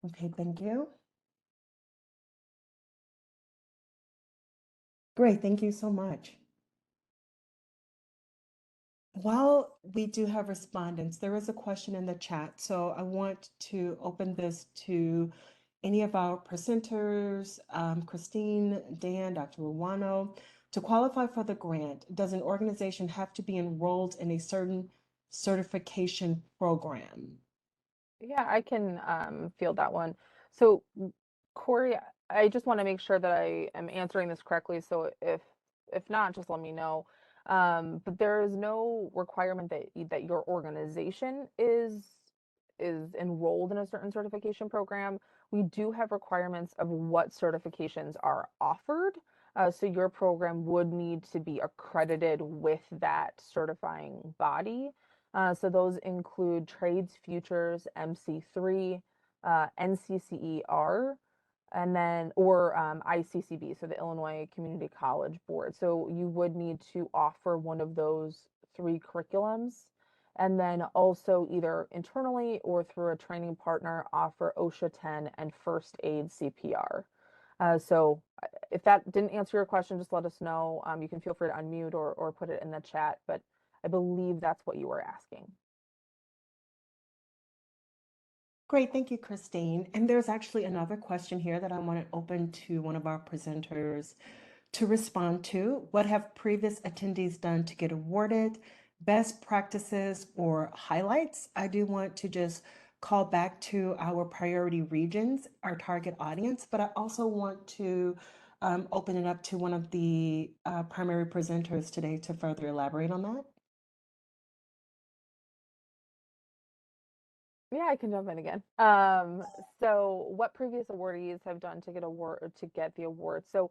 Okay, thank you. Great, thank you so much. While we do have respondents, there is a question in the chat, so I want to open this to any of our presenters, Christine, Dan, Dr. Ruano. To qualify for the grant, does an organization have to be enrolled in a certain certification program? Yeah, I can field that one. So, Corey, I just want to make sure that I am answering this correctly. So if not, just let me know. But there is no requirement that your organization is enrolled in a certain certification program. We do have requirements of what certifications are offered. So your program would need to be accredited with that certifying body. So those include Trades Futures, MC3, NCCER, and then or ICCB, so the Illinois Community College Board. So you would need to offer one of those three curriculums, and then also either internally or through a training partner offer OSHA 10 and first aid CPR. So if that didn't answer your question, just let us know. You can feel free to unmute or put it in the chat, but I believe that's what you were asking. Great, thank you, Christine. And there's actually another question here that I want to open to one of our presenters to respond to. What have previous attendees done to get awarded? Best practices or highlights? I do want to just call back to our priority regions, our target audience, but I also want to open it up to one of the primary presenters today to further elaborate on that. Yeah, I can jump in again. So what previous awardees have done to get the award? So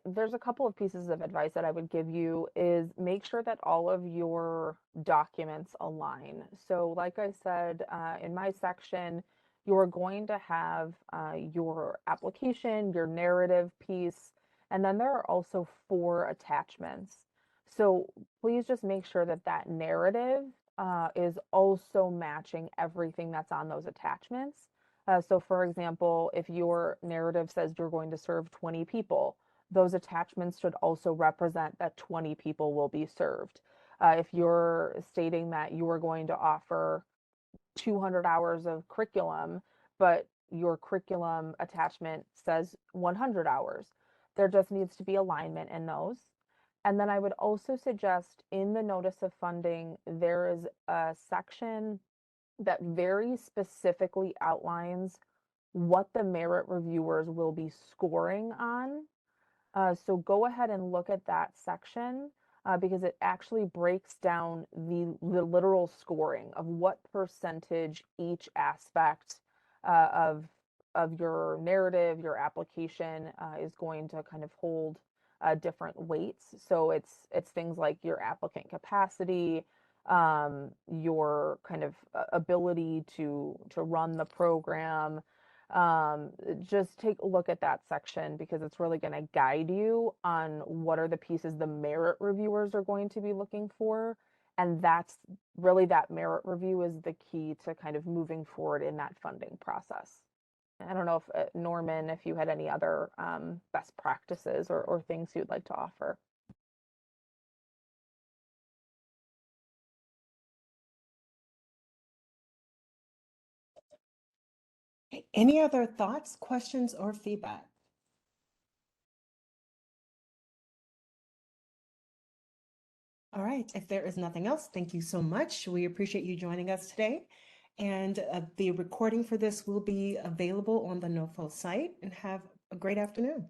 there's a couple of pieces of advice that I would give you is make sure that all of your documents align. So like I said, in my section, you're going to have your application, your narrative piece, and then there are also 4 attachments. So please just make sure that that narrative is also matching everything that's on those attachments. So for example, if your narrative says you're going to serve 20 people, those attachments should also represent that 20 people will be served. If you're stating that you are going to offer 200 hours of curriculum, but your curriculum attachment says 100 hours, there just needs to be alignment in those. And then I would also suggest in the notice of funding, there is a section that very specifically outlines what the merit reviewers will be scoring on. So go ahead and look at that section because it actually breaks down the literal scoring of what percentage each aspect uh, of of your narrative, your application is going to kind of hold different weights. So it's things like your applicant capacity, your kind of ability to run the program, just take a look at that section because it's really going to guide you on what are the pieces the merit reviewers are going to be looking for. And that's really that merit review is the key to kind of moving forward in that funding process. I don't know if Norman, if you had any other best practices or things you'd like to offer. Any other thoughts, questions, or feedback? All right, if there is nothing else, thank you so much. We appreciate you joining us today. And the recording for this will be available on the NOFO site. And have a great afternoon.